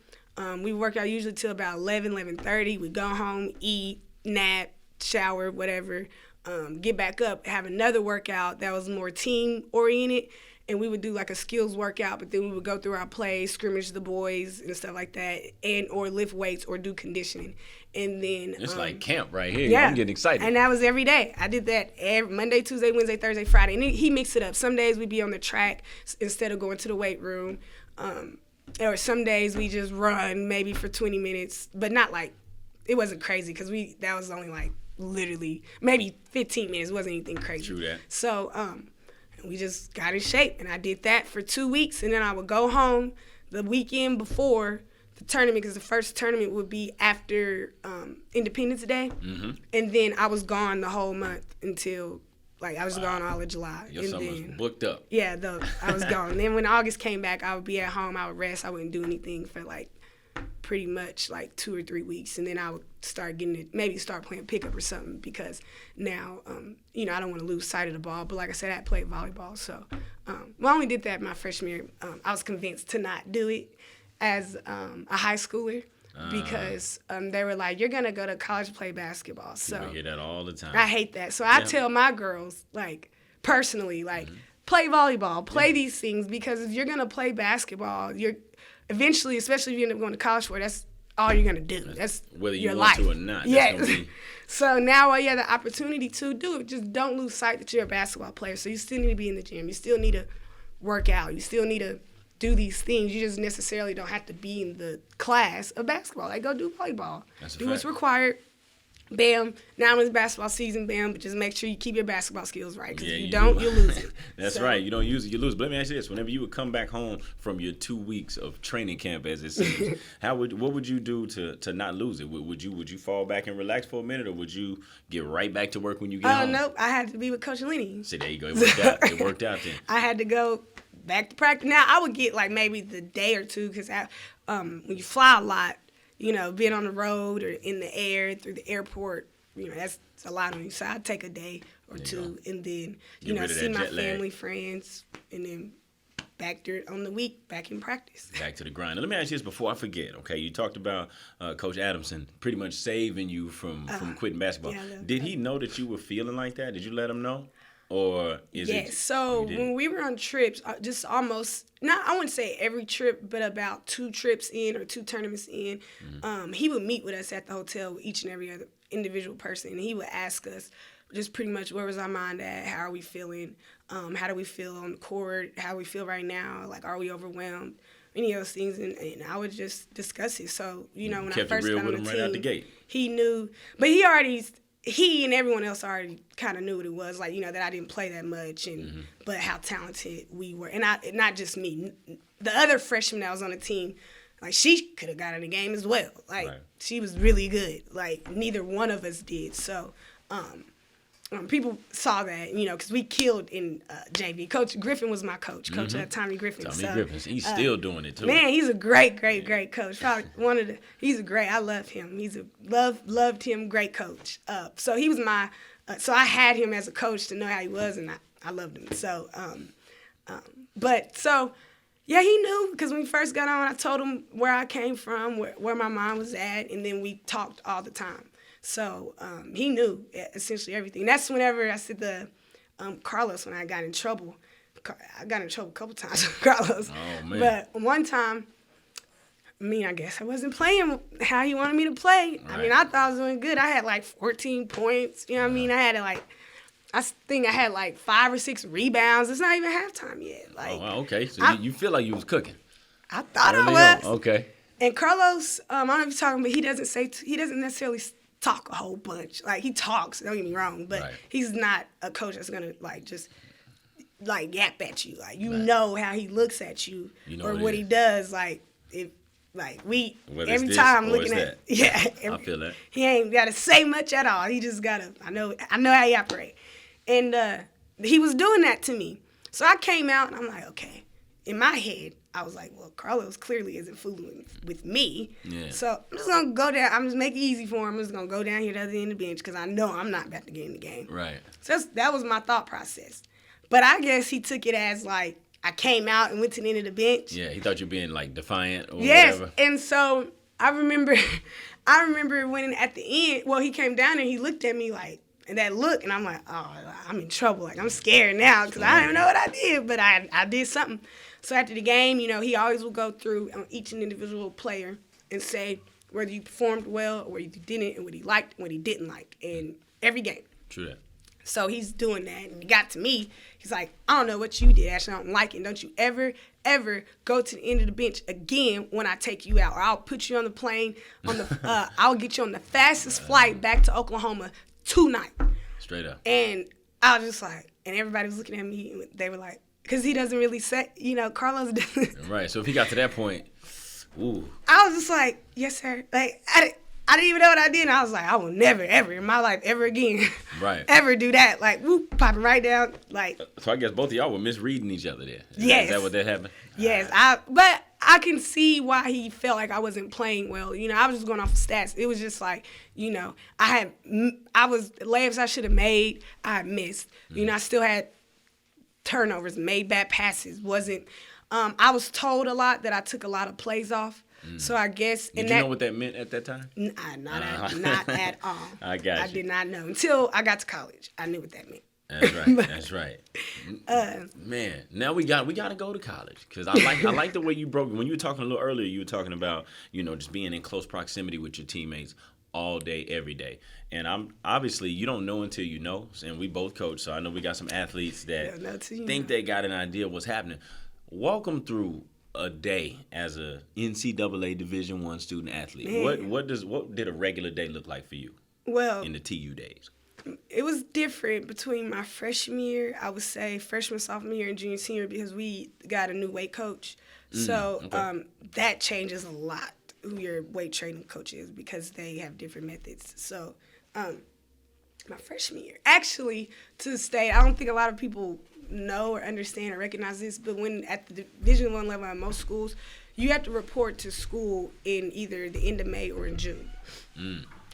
We work out usually till about 11:30. We go home, eat, nap, shower, whatever. Get back up, have another workout that was more team oriented, and we would do like a skills workout, but then we would go through our plays, scrimmage the boys and stuff like that, and or lift weights or do conditioning. And then
it's like camp right here.
Yeah,
I'm getting excited.
And that was every day. I did that every Monday, Tuesday, Wednesday, Thursday, Friday, and he mixed it up. Some days we'd be on the track instead of going to the weight room, or some days we just run maybe for 20 minutes, but not like it wasn't crazy because that was only like literally maybe 15 minutes. It wasn't anything crazy.
True that.
So we just got in shape, and I did that for 2 weeks, and then I would go home the weekend before the tournament because the first tournament would be after Independence Day, mm-hmm. and then I was gone the whole month until I was gone all of July.
Your summer was booked up.
Yeah, I was gone. And then when August came back, I would be at home. I would rest. I wouldn't do anything for pretty much like 2 or 3 weeks, and then I would start getting it, maybe start playing pickup or something, because now, I don't want to lose sight of the ball. But like I said, I played volleyball, so I only did that my freshman year. I was convinced to not do it as a high schooler because they were like, "You're gonna go to college to play basketball." So
I hear that all the time.
I hate that. So I tell my girls, like personally, like play volleyball, play these things, because if you're gonna play basketball, you're eventually, especially if you end up going to college for it, that's all you're gonna do. That's
whether you
your
want
life.
to or not.
Yes. So now while you have the opportunity to do it, just don't lose sight that you're a basketball player. So you still need to be in the gym. You still need to work out. You still need to do these things. You just necessarily don't have to be in the class of basketball. Like, go do volleyball. Do what's required. Bam. Now it's basketball season, bam. But just make sure you keep your basketball skills right. Because if you don't, you'll lose it.
That's right. You don't use it, you lose. But let me ask you this. Whenever you would come back home from your 2 weeks of training camp, as it seems, what would you do to not lose it? Would you fall back and relax for a minute, or would you get right back to work when you get home?
Nope. I had to be with Coach Lenny.
See, there you go. It worked out. It worked out then.
I had to go back to practice. Now, I would get like maybe the day or two, because when you fly a lot, being on the road or in the air through the airport, that's a lot on you. So I'd take a day or two and then, see my family, friends, and then back on the week, back in practice.
Back to the grind. Now, let me ask you this before I forget, okay? You talked about Coach Adamson pretty much saving you from quitting basketball.
Yeah,
Did he know that you were feeling like that? Did you let him know? Or is it?
Yes. So when we were on trips, just almost, I wouldn't say every trip, but about 2 trips in or 2 tournaments in, he would meet with us at the hotel with each and every other individual person. And he would ask us just pretty much, where was our mind at? How are we feeling? How do we feel on the court? How we feel right now? Like, are we overwhelmed? Any of those things. And I would just discuss it. So, when I first got on the team,
right out the gate.
He knew, but he and everyone else already kind of knew what it was, like, that I didn't play that much, and but how talented we were. And not just me. The other freshman that was on the team, like, she could have got in the game as well. Like, she was really good. Like, neither one of us did. So, people saw that, because we killed in JV. Coach Griffin was my coach. Coach Tommy Griffin.
Griffin. He's still doing it, too.
Man, he's a great coach. Probably he's a great, I love him. He's loved him, great coach. So he was so I had him as a coach to know how he was, and I loved him. So, yeah, he knew, because when we first got on, I told him where I came from, where my mom was at, and then we talked all the time. So he knew essentially everything. That's whenever I said Carlos, when I got in trouble. I got in trouble a couple times with Carlos. Oh, man. But one time, I guess I wasn't playing how he wanted me to play. Right. I thought I was doing good. I had like 14 points. I had I think I had like 5 or 6 rebounds. It's not even halftime yet. Like,
okay. So you feel like you was cooking.
I thought I was.
Okay.
And Carlos, I don't know if you're talking, but he doesn't necessarily talk a whole bunch. Like, he talks, don't get me wrong, but he's not a coach that's gonna just yap at you. Like, know how he looks at you, or what he does. Like, every time I'm looking at
I feel that.
He ain't gotta say much at all. He just gotta, I know how he operate. And he was doing that to me. So I came out and I'm like, okay. In my head, I was like, well, Carlos clearly isn't fooling with me. Yeah. So I'm just going to go down. I'm just make it easy for him. I'm just going to go down here to the other end of the bench, because I know I'm not about to get in the game.
Right.
So that was my thought process. But I guess he took it as, like, I came out and went to the end of the bench.
Yeah, he thought you were being, like, defiant or
whatever.
Yes,
and so I remember when at the end, he came down and he looked at me like, and that look, and I'm like, oh, I'm in trouble. Like, I'm scared now, because I don't even know what I did, but I did something. So after the game, he always will go through on each individual player and say whether you performed well or whether you didn't, and what he liked and what he didn't like in every game.
True that.
So he's doing that, and he got to me. He's like, I don't know what you did. Actually, I don't like it. Don't you ever go to the end of the bench again when I take you out, or I'll put you on the plane. I'll get you on the fastest flight back to Oklahoma tonight.
Straight up.
And I was just like, and everybody was looking at me, and they were like, because he doesn't really say, Carlos doesn't.
Right. So if he got to that point, ooh.
I was just like, yes, sir. Like, I didn't even know what I did. And I was like, I will never, ever in my life, ever again, ever do that. Like, whoop, popping right down. Like.
So I guess both of y'all were misreading each other there.
Yes.
Is that what that happened?
Yes. But I can see why he felt like I wasn't playing well. You know, I was just going off of stats. It was just like, you know, layups I should have made, I had missed. You know, I still had turnovers, made bad passes. I was told a lot that I took a lot of plays off. So I guess.
Did you know what that meant at that time?
Not at all.
I got you.
I did not know until I got to college. I knew what that meant.
That's right. That's right. Man, now we got to go to college because I like the way you broke it. When you were talking a little earlier, you were talking about, you know, just being in close proximity with your teammates all day, every day. And I'm obviously you don't know until you know. And we both coach, so I know we got some athletes that think they got an idea of what's happening. Walk them through a day as a NCAA Division I student athlete. Man. What did a regular day look like for you?
Well,
in the TU days.
It was different between my freshman year, I would say freshman, sophomore year, and junior, senior, because we got a new weight coach. So that changes a lot who your weight training coach is because they have different methods. So my freshman year, actually, to state, I don't think a lot of people know or understand or recognize this, but when at the Division I level at most schools, you have to report to school in either the end of May or in June.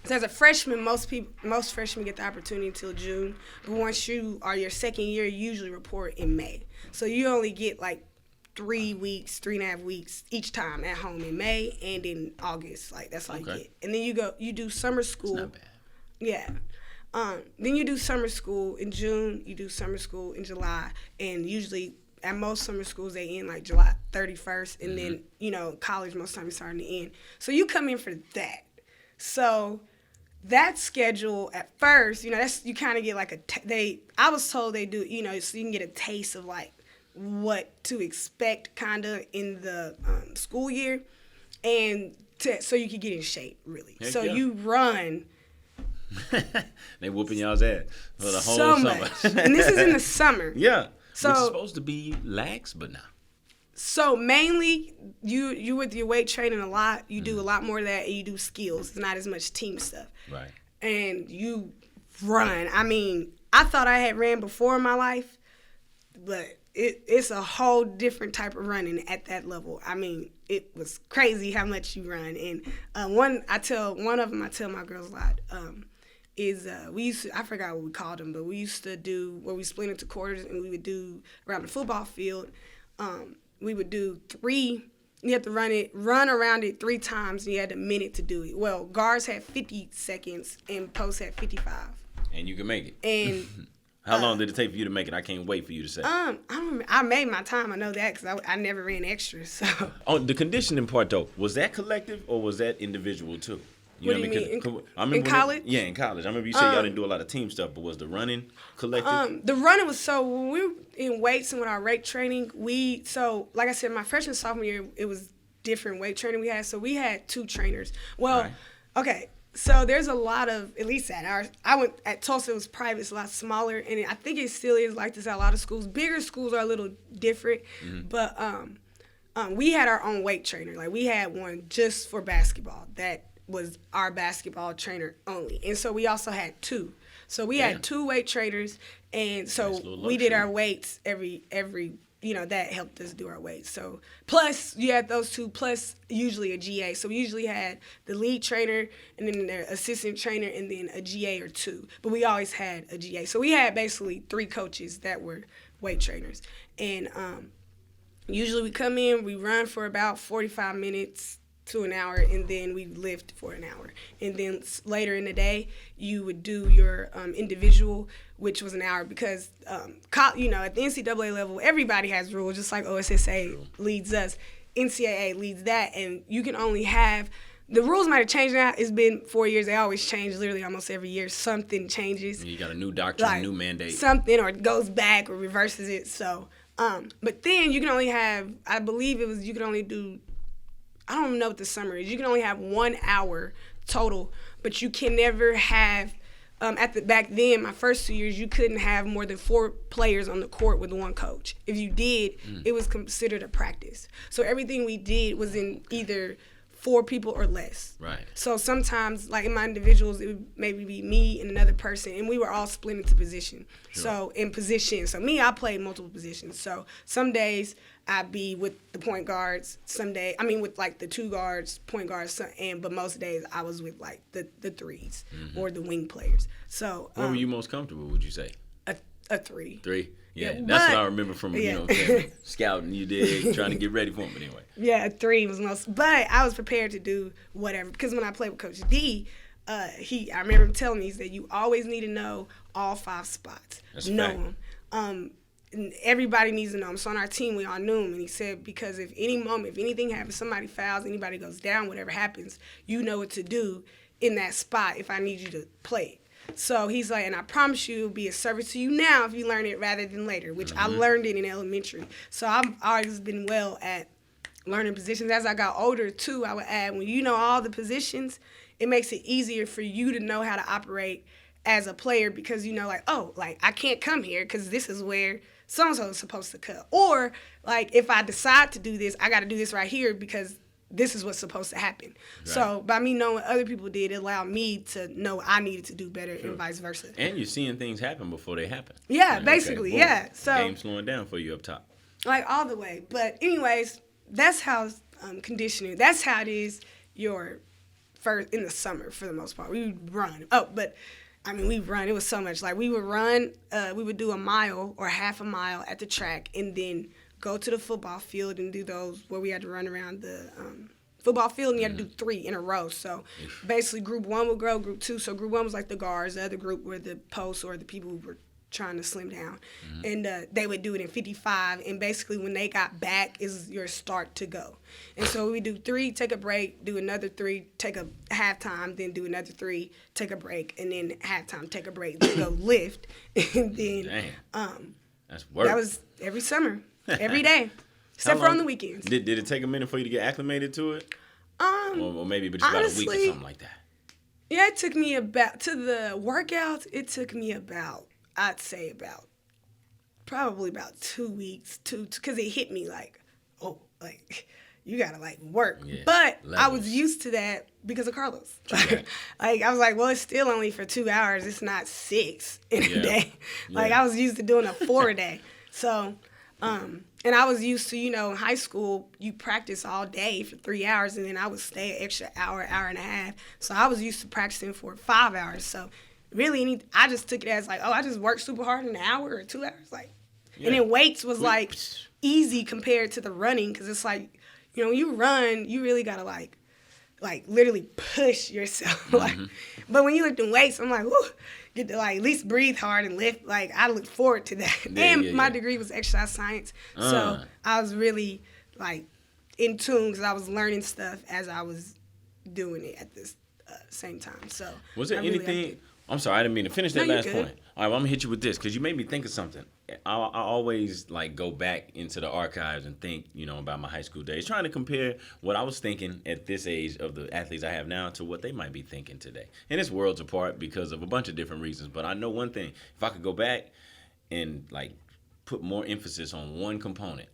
So as a freshman, most freshmen get the opportunity until June, but once you are your second year, you usually report in May. So you only get like 3.5 weeks each time at home in May and in August. Like that's all you get. And then you do summer school.
That's not bad.
Yeah. Then you do summer school in June, you do summer school in July, and usually at most summer schools they end like July 31st, and then, you know, college most times starting to end. So you come in for that. So that schedule at first, you know, you kind of get like I was told they do, you know, so you can get a taste of like what to expect kind of in the school year, and so you can get in shape really.
Heck
so
yeah.
you run.
They whooping y'all's ass for the whole
so
summer.
Much. And this is in the summer.
Yeah.
So,
which is supposed to be lax, but nah.
So mainly you with your weight training a lot, you do a lot more of that, and you do skills. It's not as much team stuff.
Right.
And you run. I mean, I thought I had ran before in my life, but it's a whole different type of running at that level. I mean, it was crazy how much you run. And I tell my girls a lot, we used to, I forgot what we called them, but we used to do where we split into quarters, and we would do around the football field. We would do 3. You have to run around it 3 times, and you had a minute to do it. Well, guards had 50 seconds, and posts had 55.
And you can make it.
And
how long did it take for you to make it? I can't wait for you to say.
I made my time. I know that because I never ran extra. So.
Oh, the conditioning part though, was that collective or was that individual too?
What do you mean? In college?
In college. I remember you said y'all didn't do a lot of team stuff, but was the running collective?
The running was when we were in weights and with our weight training, like I said, my freshman, sophomore year, it was different weight training we had. So we had 2 trainers. Well, right. Okay, so there's a lot of, at least at ours, I went at Tulsa, it was private, it's a lot smaller, and I think it still is like this at a lot of schools. Bigger schools are a little different, but we had our own weight trainer. Like we had one just for basketball that was our basketball trainer only. And so we also had 2. So we had 2 weight trainers, and so we did our weights every you know, that helped us do our weights. So plus you had those 2, plus usually a GA. So we usually had the lead trainer and then their assistant trainer and then a GA or 2. But we always had a GA. So we had basically 3 coaches that were weight trainers. And usually we come in, we run for about 45 minutes to an hour, and then we lift for an hour. And then later in the day, you would do your individual, which was an hour because, you know, at the NCAA level, everybody has rules, just like OSSA leads us. NCAA leads that, and you can only have – the rules might have changed now. It's been 4 years. They always change literally almost every year. Something changes.
You got a new doctrine, a new mandate.
Something, or it goes back or reverses it. So, but then you can only have – I believe you can only do – I don't know what the summer is. You can only have 1 hour total, but you can never have back then, my first 2 years, you couldn't have more than 4 players on the court with 1 coach. If you did, it was considered a practice. So everything we did was in either 4 people or less.
Right.
So sometimes, like in my individuals, it would maybe be me and another person, and we were all split into position.
Sure.
So in position, so me, I played multiple positions. So some days I'd be with the point guards. With like the 2 guards, point guards, but most days I was with like the threes or the wing players. So
where were you most comfortable, would you say?
A 3.
3? Yeah,
Yeah,
that's
but-
what I remember from
yeah.
scouting you did, trying to get ready for him. But anyway,
Yeah, a 3 was most. But I was prepared to do whatever because when I played with Coach D, I remember him telling me, he said, you always need to know all 5 spots.
That's a
know
fact.
them. And everybody needs to know him. So on our team, we all knew him. And he said, because if anything happens, somebody fouls, anybody goes down, whatever happens, you know what to do in that spot if I need you to play it. So he's like, and I promise you it'll be a service to you now if you learn it rather than later, which I learned it in elementary. So I've always been well at learning positions. As I got older, too, I would add, when you know all the positions, it makes it easier for you to know how to operate as a player because you know, like, oh, like, I can't come here because this is where so-and-so is supposed to cut. Or, like, if I decide to do this, I got to do this right here because this is what's supposed to happen. Right. So by me knowing what other people did, it allowed me to know I needed to do better and vice versa.
And you're seeing things happen before they happen.
Yeah,
Like,
basically,
okay,
yeah. So
game's slowing down for you up top.
Like all the way. But anyways, that's how conditioning, that's how it is your first in the summer for the most part. We would run. We run. It was so much. Like we would run, we would do a mile or half a mile at the track and then go to the football field and do those where we had to run around the football field and you had to do 3 in a row. So basically group 1 would grow, group 2. So group 1 was like the guards. The other group were the posts or the people who were trying to slim down. And they would do it in 55. And basically when they got back is your start to go. And so we do 3, take a break, do another 3, take a halftime, then do another 3, take a break, and then halftime, take a break, then go lift. And then
that's work.
That was every summer. Every day, except for on the weekends.
Did it take a minute for you to get acclimated to it? Or maybe just
honestly,
about a week or something like that?
Yeah, it took me to the workouts, it took me probably about 2 weeks, because it hit me like, oh, like, you gotta like work. Yeah, but levels. I was used to that because of Carlos. Like I was like, well, it's still only for 2 hours. It's not 6 in a day. Like I was used to doing a 4 a day. So, and I was used to, in high school, you practice all day for 3 hours, and then I would stay an extra hour and a half. So I was used to practicing for 5 hours. So really, I just took it as like, oh, I just worked super hard in an hour or 2 hours. Like, and then weights was like easy compared to the running, because it's like, when you run, you really gotta like literally push yourself. But when you lift in weights, I'm like, whoo, get to like at least breathe hard and lift. Like I look forward to that. And my degree was exercise science, so I was really like in tune because I was learning stuff as I was doing it at this same time. So
was there anything? I'm sorry, I didn't mean to finish that last point. All right, well, I'm gonna hit you with this because you made me think of something. I always like go back into the archives and think, about my high school days, trying to compare what I was thinking at this age of the athletes I have now to what they might be thinking today. And it's worlds apart because of a bunch of different reasons. But I know one thing: if I could go back and like put more emphasis on one component,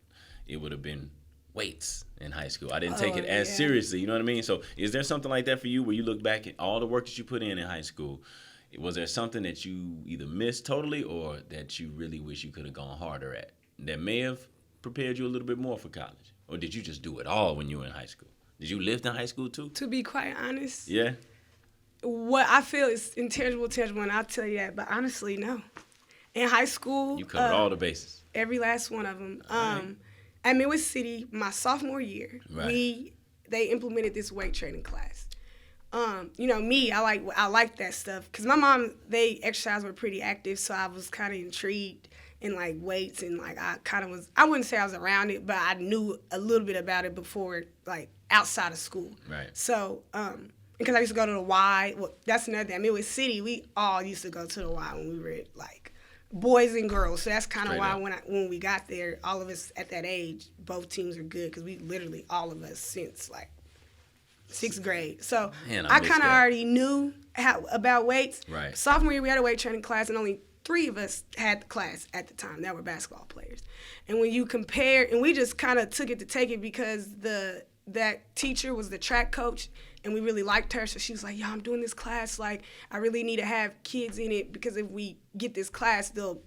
it would have been weights in high school. I didn't take it as seriously. You know what I mean? So is there something like that for you where you look back at all the work that you put in high school? Was there something that you either missed totally or that you really wish you could have gone harder at that may have prepared you a little bit more for college? Or did you just do it all when you were in high school? Did you live in high school too?
To be quite honest.
Yeah.
What I feel is intangible, tangible, and I'll tell you that. But honestly, no. In high school.
You covered all the bases.
Every last one of them. At Midwest City, my sophomore year, they implemented this weight training class. Me, I like that stuff because my mom, they exercise were pretty active, so I was kind of intrigued in like weights and like I wouldn't say I was around it, but I knew a little bit about it before, like outside of school.
Right.
So, because I used to go to the Y, well, that's another thing. Midwest City, we all used to go to the Y when we were like boys and girls. So that's kind of why when we got there, all of us at that age, both teams are good because we literally all of us since like 6th grade. So I kind of already knew about weights.
Right.
Sophomore year, we had a weight training class, and only 3 of us had the class at the time that were basketball players. And when you compare, and we just kind of took it to take it because the that teacher was the track coach, and we really liked her. So she was like, "Yo, I'm doing this class. Like, I really need to have kids in it because if we get this class, they'll,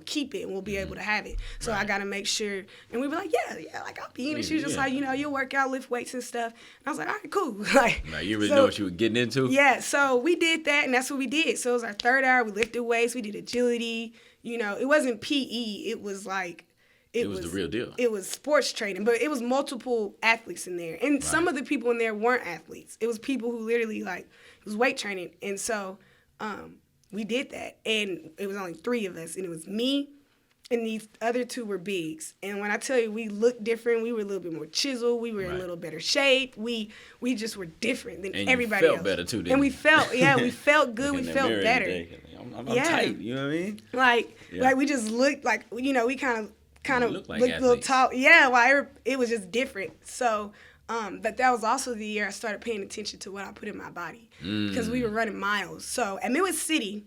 keep it and we'll be able to have it. So I got to make sure." And we were like, yeah, like I'll be in it. She was just like, you'll work out, lift weights and stuff. And I was like, all right, cool. Like,
you really know what you were getting into?
Yeah. So we did that, and that's what we did. So it was our third hour. We lifted weights. We did agility. It wasn't PE. It was like, it was the real deal. It was sports training, but it was multiple athletes in there. And some of the people in there weren't athletes. It was people who literally, it was weight training. And so we did that. And it was only 3 of us. And it was me, and these other 2 were bigs. And when I tell you we looked different, we were a little bit more chiseled. We were in a little better shape. We just were different than everybody else.
And you felt better, too, didn't you?
And we felt good. We felt better.
I'm tight, you know what I mean?
Like we just looked like, we kind of
looked
a little tall. Yeah, it was just different. So, but that was also the year I started paying attention to what I put in my body because we were running miles. So at Midwest City,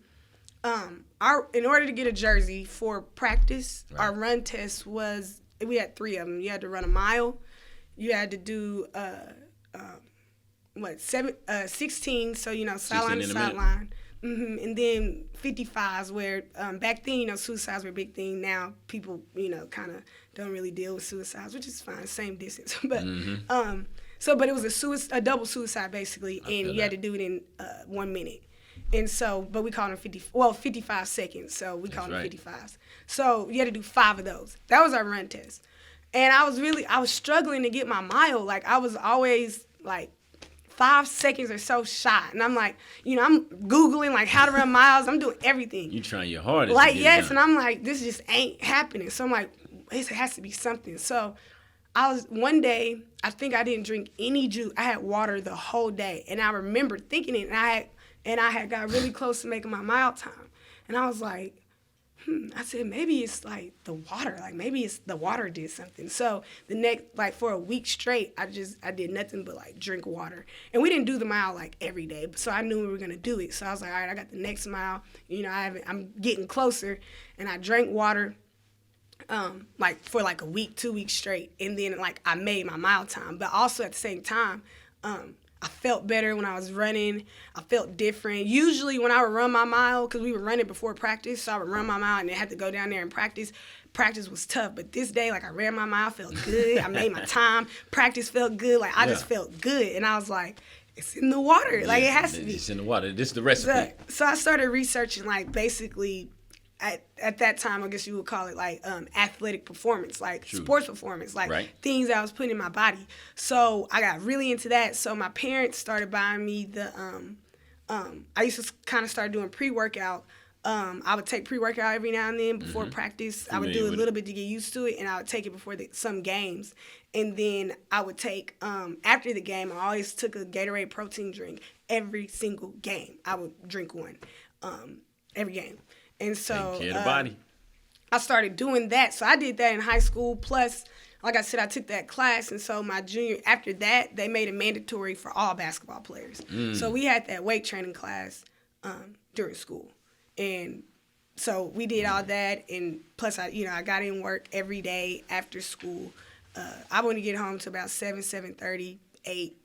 in order to get a jersey for practice, our run test was, we had 3 of them. You had to run a mile. You had to do 16. So sideline to sideline. And then 55s, where back then, suicides were a big thing. Now people, kind of don't really deal with suicides, which is fine, same distance. But but it was a double suicide basically, and you had to do it in 1 minute. And so, but we called them 55 seconds. So we called them 55s. So you had to do 5 of those. That was our run test. And I was struggling to get my mile. Like, I was always 5 seconds or so shy. And I'm like, I'm Googling how to run miles. I'm doing everything.
You trying your hardest.
Yes, and I'm like, this just ain't happening. So I'm like, it has to be something. So one day, I think I didn't drink any juice. I had water the whole day. And I remember thinking it, and I had got really close to making my mile time. And I was like, I said, maybe it's the water. Maybe it's the water did something. So the next, for a week straight, I did nothing but drink water. And we didn't do the mile every day. So I knew we were going to do it. So I was like, all right, I got the next mile. I'm getting closer. And I drank water for a week, 2 weeks straight. And then I made my mile time. But also at the same time, I felt better when I was running. I felt different. Usually when I would run my mile, because we were running before practice, so I would run my mile and then had to go down there and practice. Practice was tough, but this day, I ran my mile, felt good. I made my time. Practice felt good. I just felt good. And I was like, it's in the water. It has to be.
It's in the water. This is the recipe.
So I started researching, basically, at that time, I guess you would call it athletic performance, sports performance, things that I was putting in my body. So I got really into that. So my parents started buying me the, I used to kind of start doing pre-workout. I would take pre-workout every now and then before practice. I would do a little bit to get used to it, and I would take it before some games. And then I would take, after the game, I always took a Gatorade protein drink every single game. I would drink one every game. And so I started doing that. So I did that in high school. Plus, like I said, I took that class. And so after that, they made it mandatory for all basketball players. So we had that weight training class during school. And so we did all that. And plus, I got in work every day after school. I wouldn't get home till about 7:30, 8.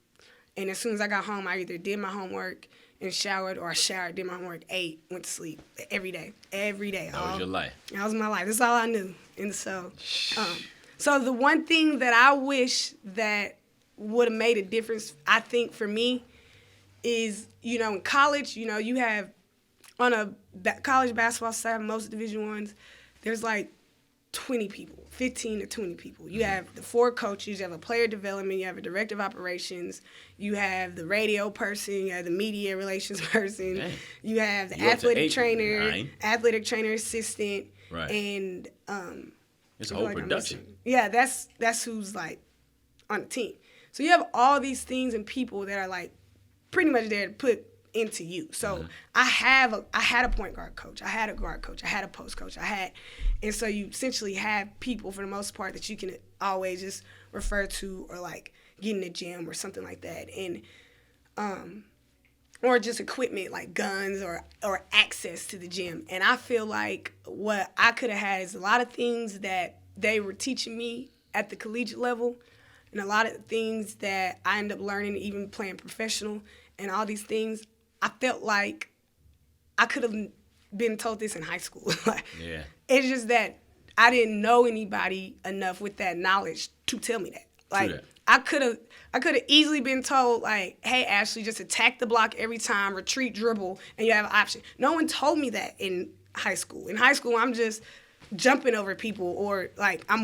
And as soon as I got home, I either did my homework and showered, or I showered, did my homework, ate, went to sleep every day. That
was your life.
That was my life. That's all I knew. And so, so the one thing that I wish that would have made a difference, I think for me, is in college, you have on a college basketball side, most Division I's, there's 20 people, 15 to 20 people. You have the 4 coaches, you have a player development, you have a director of operations, you have the radio person, you have the media relations person, you have the athletic trainer assistant, and
it's a whole production.
Yeah, that's who's on the team. So you have all these things and people that are pretty much there to put into you. So I had a point guard coach, I had a guard coach, I had a post coach, and so you essentially have people for the most part that you can always just refer to, or get in the gym or something like that, and or just equipment like guns or access to the gym. And I feel like what I could have had is a lot of things that they were teaching me at the collegiate level, And a lot of things that I ended up learning, even playing professional and all these things, I felt like I could have been told this in high school. Like,
Yeah.
it's just that I didn't know anybody enough with that knowledge to tell me that. Like,
True that.
I could have easily been told, like, hey, Ashley, just attack the block every time, retreat, dribble, and you have an option. No one told me that in high school. In high school, I'm just jumping over people, or like I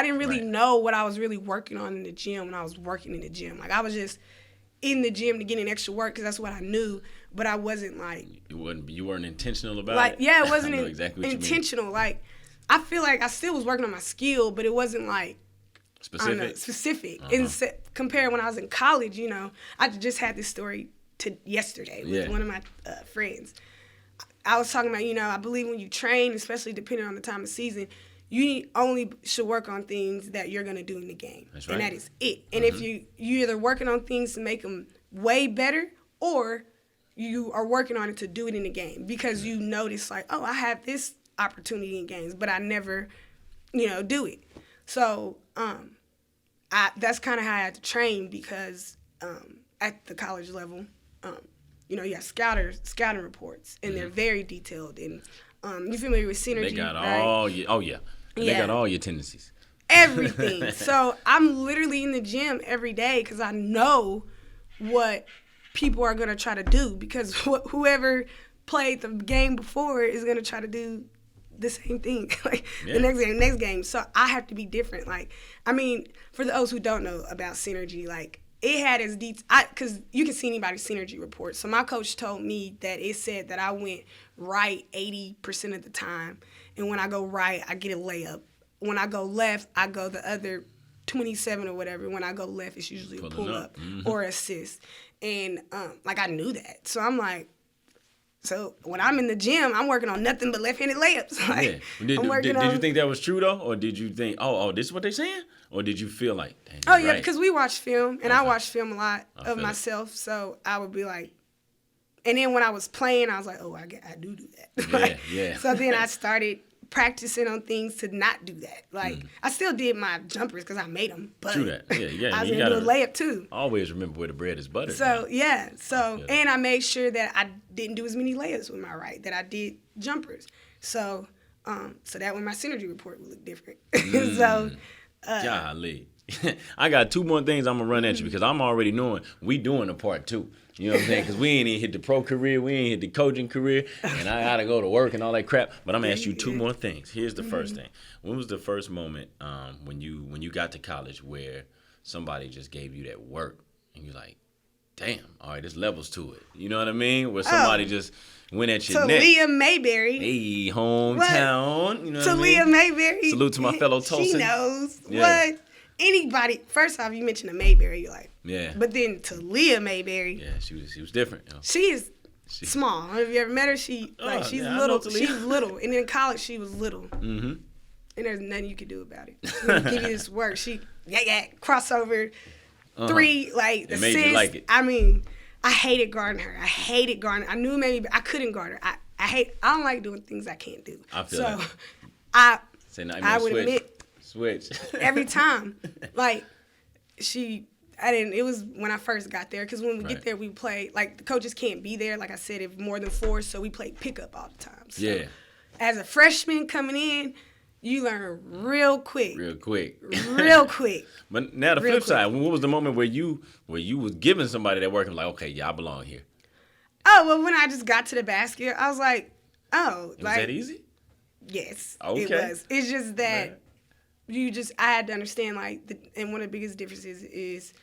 didn't really know what I was really working on in the gym when I was working in the gym. Like, I was just in the gym to get in extra work because that's what I knew, but I wasn't like...
You weren't intentional about
like,
it?
Yeah, it wasn't
I know exactly what
intentional.
You mean.
Like, I feel like I still was working on my skill, but it wasn't like... specific. Compared when I was in college, you know, I just had this story yesterday with one of my friends. I was talking about, you know, I believe when you train, especially depending on the time of season, you only should work on things that you're going to do in the game.
That's right.
And that is it. And if you're either working on things to make them way better, or you are working on it to do it in the game because you notice, like, oh, I have this opportunity in games, but I never, you know, do it. So that's kind of how I had to train because at the college level, you know, you have scouting reports, and they're very detailed. And you familiar with synergy?
They got
right?
all your, They got all your tendencies.
Everything. So I'm literally in the gym every day because I know what people are going to try to do, because whoever played the game before is going to try to do the same thing, like the next game. So I have to be different. Like, I mean, for those who don't know about synergy, like, it had its because you can see anybody's synergy report. So my coach told me that it said that I went right 80% of the time, and when I go right, I get a layup. When I go left, I go the other 27 or whatever. When I go left, it's usually a pull up or assist. And like, I knew that, so I'm like, so when I'm in the gym, I'm working on nothing but left-handed layups. Like,
Did you think that was true though, or did you think, oh, this is what they're saying, or did you feel like, dang,
oh yeah,
right?
because we watch film, and I watch film a lot of myself, so I would be like, and then when I was playing, I was like, oh, I do that. Like,
yeah.
So then I started practicing on things to not do that. Like, I still did my jumpers because I made them, but
True that. Yeah.
I was gonna do a layup too.
Always remember where the bread is buttered.
So and I made sure that I didn't do as many layups with my right, that I did jumpers. So that way my synergy report would look different. So
golly. I got two more things I'm gonna run at you, because I'm already knowing we doing a part 2. You know what I'm saying? Because we ain't even hit the pro career, we ain't hit the coaching career, and I gotta go to work and all that crap. But I'm gonna ask you two more things. Here's the first thing. When was the first moment when you got to college where somebody just gave you that work and you're like, damn, all right, there's levels to it. You know what I mean? Where somebody just went at your neck.
Talia Mayberry.
Hey, hometown. You know what I
Talia
mean?
Mayberry.
Salute to my fellow Tulsa.
She knows.
Yeah.
What? Anybody, first off, you mentioned a Mayberry, you're like,
yeah.
But then Talia Mayberry.
Yeah, she was different. You know?
She is small. Have you ever met her? She's little. She's little. And in college, she was little. Mm-hmm. And there's nothing you can do about it. She's gonna give you this work. She, crossover, 3, like,
it made you like it.
I mean, I hated guarding her. I knew maybe I couldn't guard her. I don't like doing things I can't do.
I feel
so
that.
I would admit,
switch
every time, like, it was when I first got there, because when we get there, we play, like, the coaches can't be there, like I said, if more than 4, so we play pickup all the time. So as a freshman coming in, you learn real quick.
But now the flip side, what was the moment where you was giving somebody that work and like, okay, yeah, I belong here?
Oh, well, when I just got to the basket, I was like, oh.
Was that easy?
Yes,
okay.
It was. It's just that I had to understand, like, and one of the biggest differences is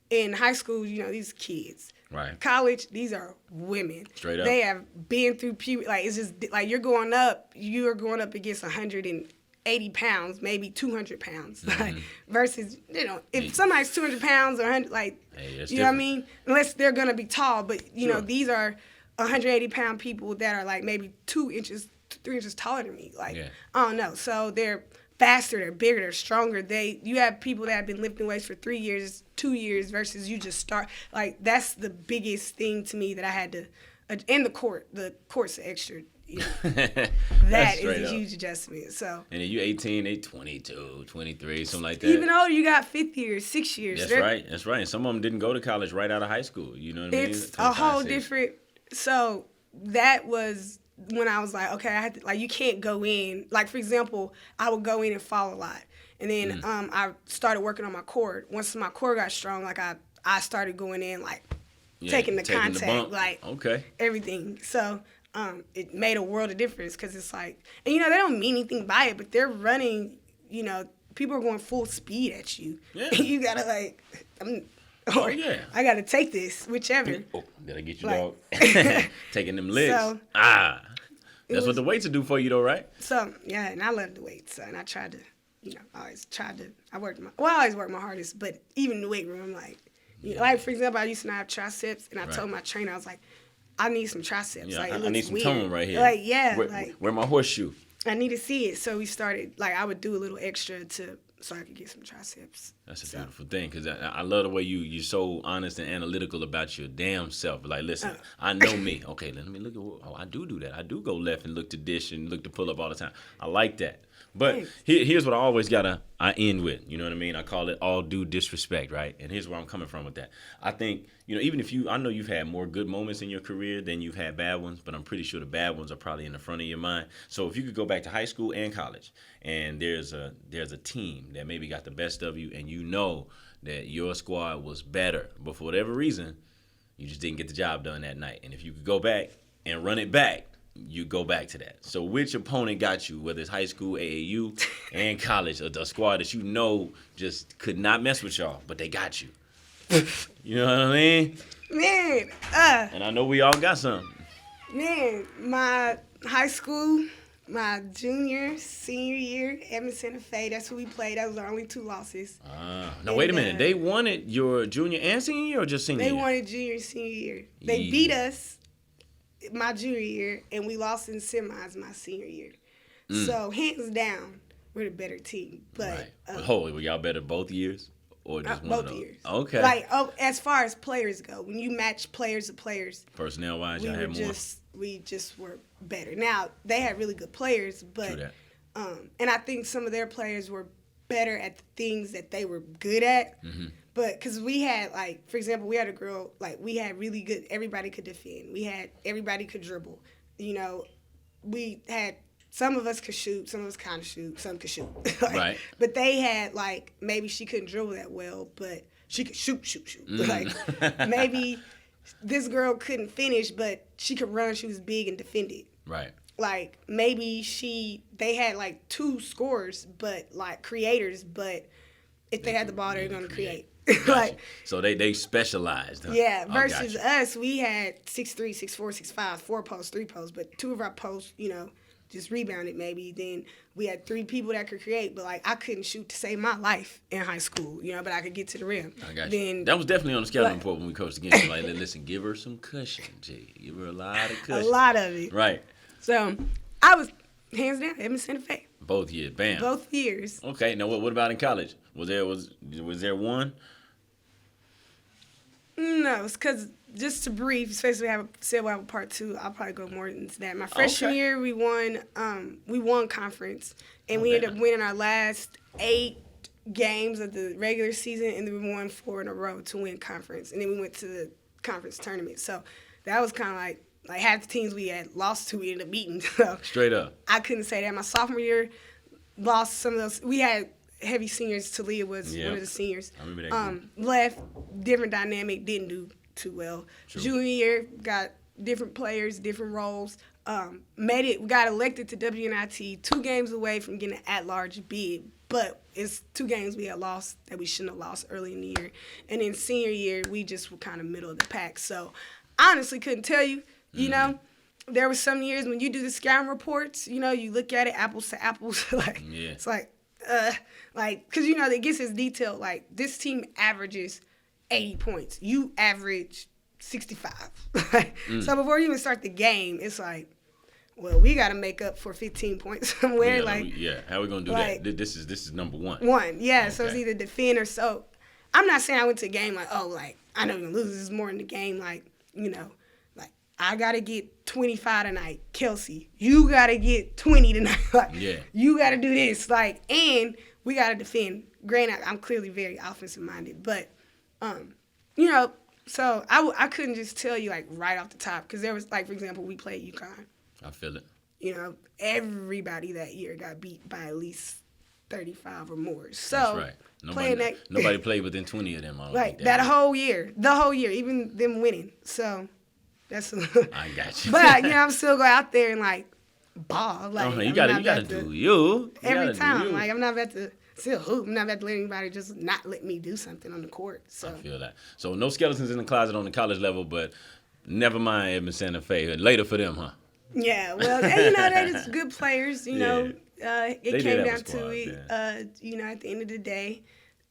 in high school, you know, these kids.
Right.
College, these are women.
Straight up.
They have been through puberty. Like, it's just, like, you're going up against 180 pounds, maybe 200 pounds. Like, versus, you know, if somebody's 200 pounds or 100, like, you know what I mean? Unless they're going to be tall. But, you know, these are 180-pound people that are, like, maybe 2 inches, 3 inches taller than me. Like, I don't know. So they're faster, they're bigger, they're stronger. You have people that have been lifting weights for 3 years, 2 years, versus you just start. Like, that's the biggest thing to me that I had to, and the court's extra That is a huge adjustment. So.
And then you 18, they 22, 23, something like that.
Even older, you got 5th years, 6 years.
That's right. That's right. And some of them didn't go to college right out of high school. You know what I mean?
It's a whole different. So that was when I was like, okay, I had to, like, you can't go in. Like, for example, I would go in and fall a lot. And then I started working on my core. Once my core got strong, like, I started going in, like, taking the contact, like, everything. So it made a world of difference because it's like, and, they don't mean anything by it, but they're running, people are going full speed at you. Yeah. And you got to, like, I got to take this, whichever.
Oh, gotta get you, dog. Taking them legs. So, that's what the weights will do for you, though, right?
So, yeah, and I love the weights. So, and I tried to, I always work my hardest, but even in the weight room, I'm like, like, for example, I used to not have triceps, and I told my trainer, I was like, I need some triceps.
Yeah,
like,
I need some tone right here.
Like, yeah.
Where my horseshoe?
I need to see it. So we started, like, I would do a little extra so I could get some triceps.
That's a beautiful thing, because I love the way you're so honest and analytical about your damn self. Like, listen, I know me. Okay, let me look at I do that. I do go left and look to dish and look to pull up all the time. I like that. But here's what I always I end with. You know what I mean? I call it all due disrespect, right? And here's where I'm coming from with that. I think, even if I know you've had more good moments in your career than you've had bad ones, but I'm pretty sure the bad ones are probably in the front of your mind. So if you could go back to high school and college, and there's a team that maybe got the best of you, and you know that your squad was better, but for whatever reason, you just didn't get the job done that night. And if you could go back and run it back, you go back to that. So which opponent got you, whether it's high school, AAU, and college, a squad that just could not mess with y'all, but they got you. You know what I mean?
Man.
And I know we all got something.
Man, my high school, my junior, senior year, Edmond Santa Fe, that's who we played. That was our only 2 losses.
Now, wait a minute. They won it your junior and senior year or just senior year?
They won it junior and senior year. They beat us my junior year, and we lost in semis my senior year. So, hands down, we're the better team. But
were y'all better both years? Or just one
both
of those?
Years.
Okay.
Like, as far as players go, when you match players to players,
personnel-wise, y'all had more.
We just were better. Now, they had really good players, but
True that.
And I think some of their players were better at the things that they were good at. Mm-hmm. But because we had, like, for example, we had a girl, like, we had really good, everybody could defend. Everybody could dribble. We had, some of us could shoot, some of us kind of shoot, some could shoot.
Right.
But they had, like, maybe she couldn't dribble that well, but she could shoot. Mm-hmm. Like, maybe this girl couldn't finish, but she could run, she was big and defended.
Right.
Like, maybe they had, like, 2 scorers, but, like, creators, but if they had the ball, they were going to create.
Gotcha.
Like,
so they specialized. Huh?
Yeah, versus us, we had 6'3", 6'4", 6'5", 4 posts, 3 posts, but 2 of our posts, just rebounded maybe. Then we had 3 people that could create, but, like, I couldn't shoot to save my life in high school, but I could get to the rim.
I got you. That was definitely on the scouting report when we coached against. Like, listen, give her some cushion, G. Give her a lot of cushion.
A lot of it.
Right.
So I was hands down Edmond Santa Fe.
Both years, bam.
Both years.
Okay. Now, what about in college? Was there one?
No, it's because, just to brief, especially we'll have a part 2, I'll probably go more into that. My freshman year, we won conference, and we ended up winning our last 8 games of the regular season, and then we won 4 in a row to win conference, and then we went to the conference tournament. So that was kind of like half the teams we had lost to, we ended up beating. So
straight up.
I couldn't say that. My sophomore year, lost some of those. We had heavy seniors. Talia was one of the seniors.
I remember that.
Left, different dynamic, didn't do too well. True. Junior year, got different players, different roles. We got elected to WNIT 2 games away from getting an at-large bid, but it's 2 games we had lost that we shouldn't have lost early in the year. And then senior year, we just were kind of middle of the pack. So I honestly couldn't tell you, There were some years when you do the scouting reports, you look at it apples to apples. It's like, because, it gets as detailed. Like, this team averages 80 points. You average 65. So before you even start the game, it's like, well, we got to make up for 15 points somewhere.
How are we going to do that? This is number 1.
Okay. So it's either defend or so. I'm not saying I went to a game I know we're going to lose. This is more in the game, I got to get 25 tonight. Kelsey, you got to get 20 tonight. Like,
Yeah.
You got to do this. Like, and we got to defend. Granted, I'm clearly very offensive minded, but, you know, so I couldn't just tell you, like, right off the top. Because there was, like, for example, we played UConn.
I feel it.
You know, everybody that year got beat by at least 35 or more. So,
that's right. Nobody played within 20 of them.
Right, that whole year. The whole year, even them winning. So, that's
I got you.
But, you know, I'm still going out there and, like, ball. Like,
you gotta do you.
Every time. Like, I'm not about to still hoop. I'm not about to let anybody just not let me do something on the court. So
I feel that. So, no skeletons in the closet on the college level, but never mind Edmond Santa Fe. Later for them, huh?
Yeah, well, and, you know, they're just good players. You know, it came down to it. You know, at the end of the day,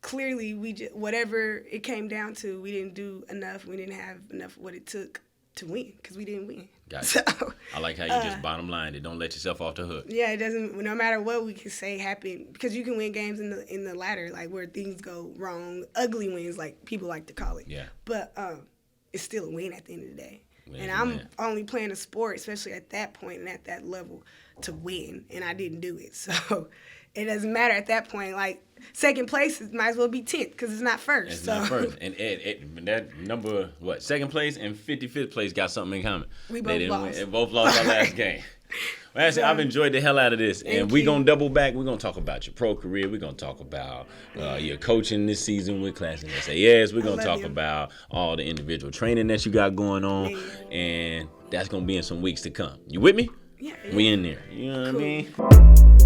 clearly whatever it came down to, we didn't do enough. We didn't have enough what it took to win because we didn't win.
Gotcha. So, I like how you just bottom lined it. Don't let yourself off the hook.
Yeah, it doesn't. No matter what we can say happened, because you can win games in the ladder, like where things go wrong, ugly wins, like people like to call it.
Yeah.
But it's still a win at the end of the day.
Win,
and I'm only playing a sport, especially at that point and at that level, to win, and I didn't do it. So it doesn't matter at that point. Like, second place might as well be 10th because it's not first.
It's not first. And that number, second place and 55th place got something in common.
We both lost.
They both lost our last game. Well, actually, I've enjoyed the hell out of this. And we're going to double back. We're going to talk about your pro career. We're going to talk about your coaching this season with Classen SAS. We're going to talk about all the individual training that you got going on. And that's going to be in some weeks to come. You with me?
Yeah.
We in there. You know what I mean?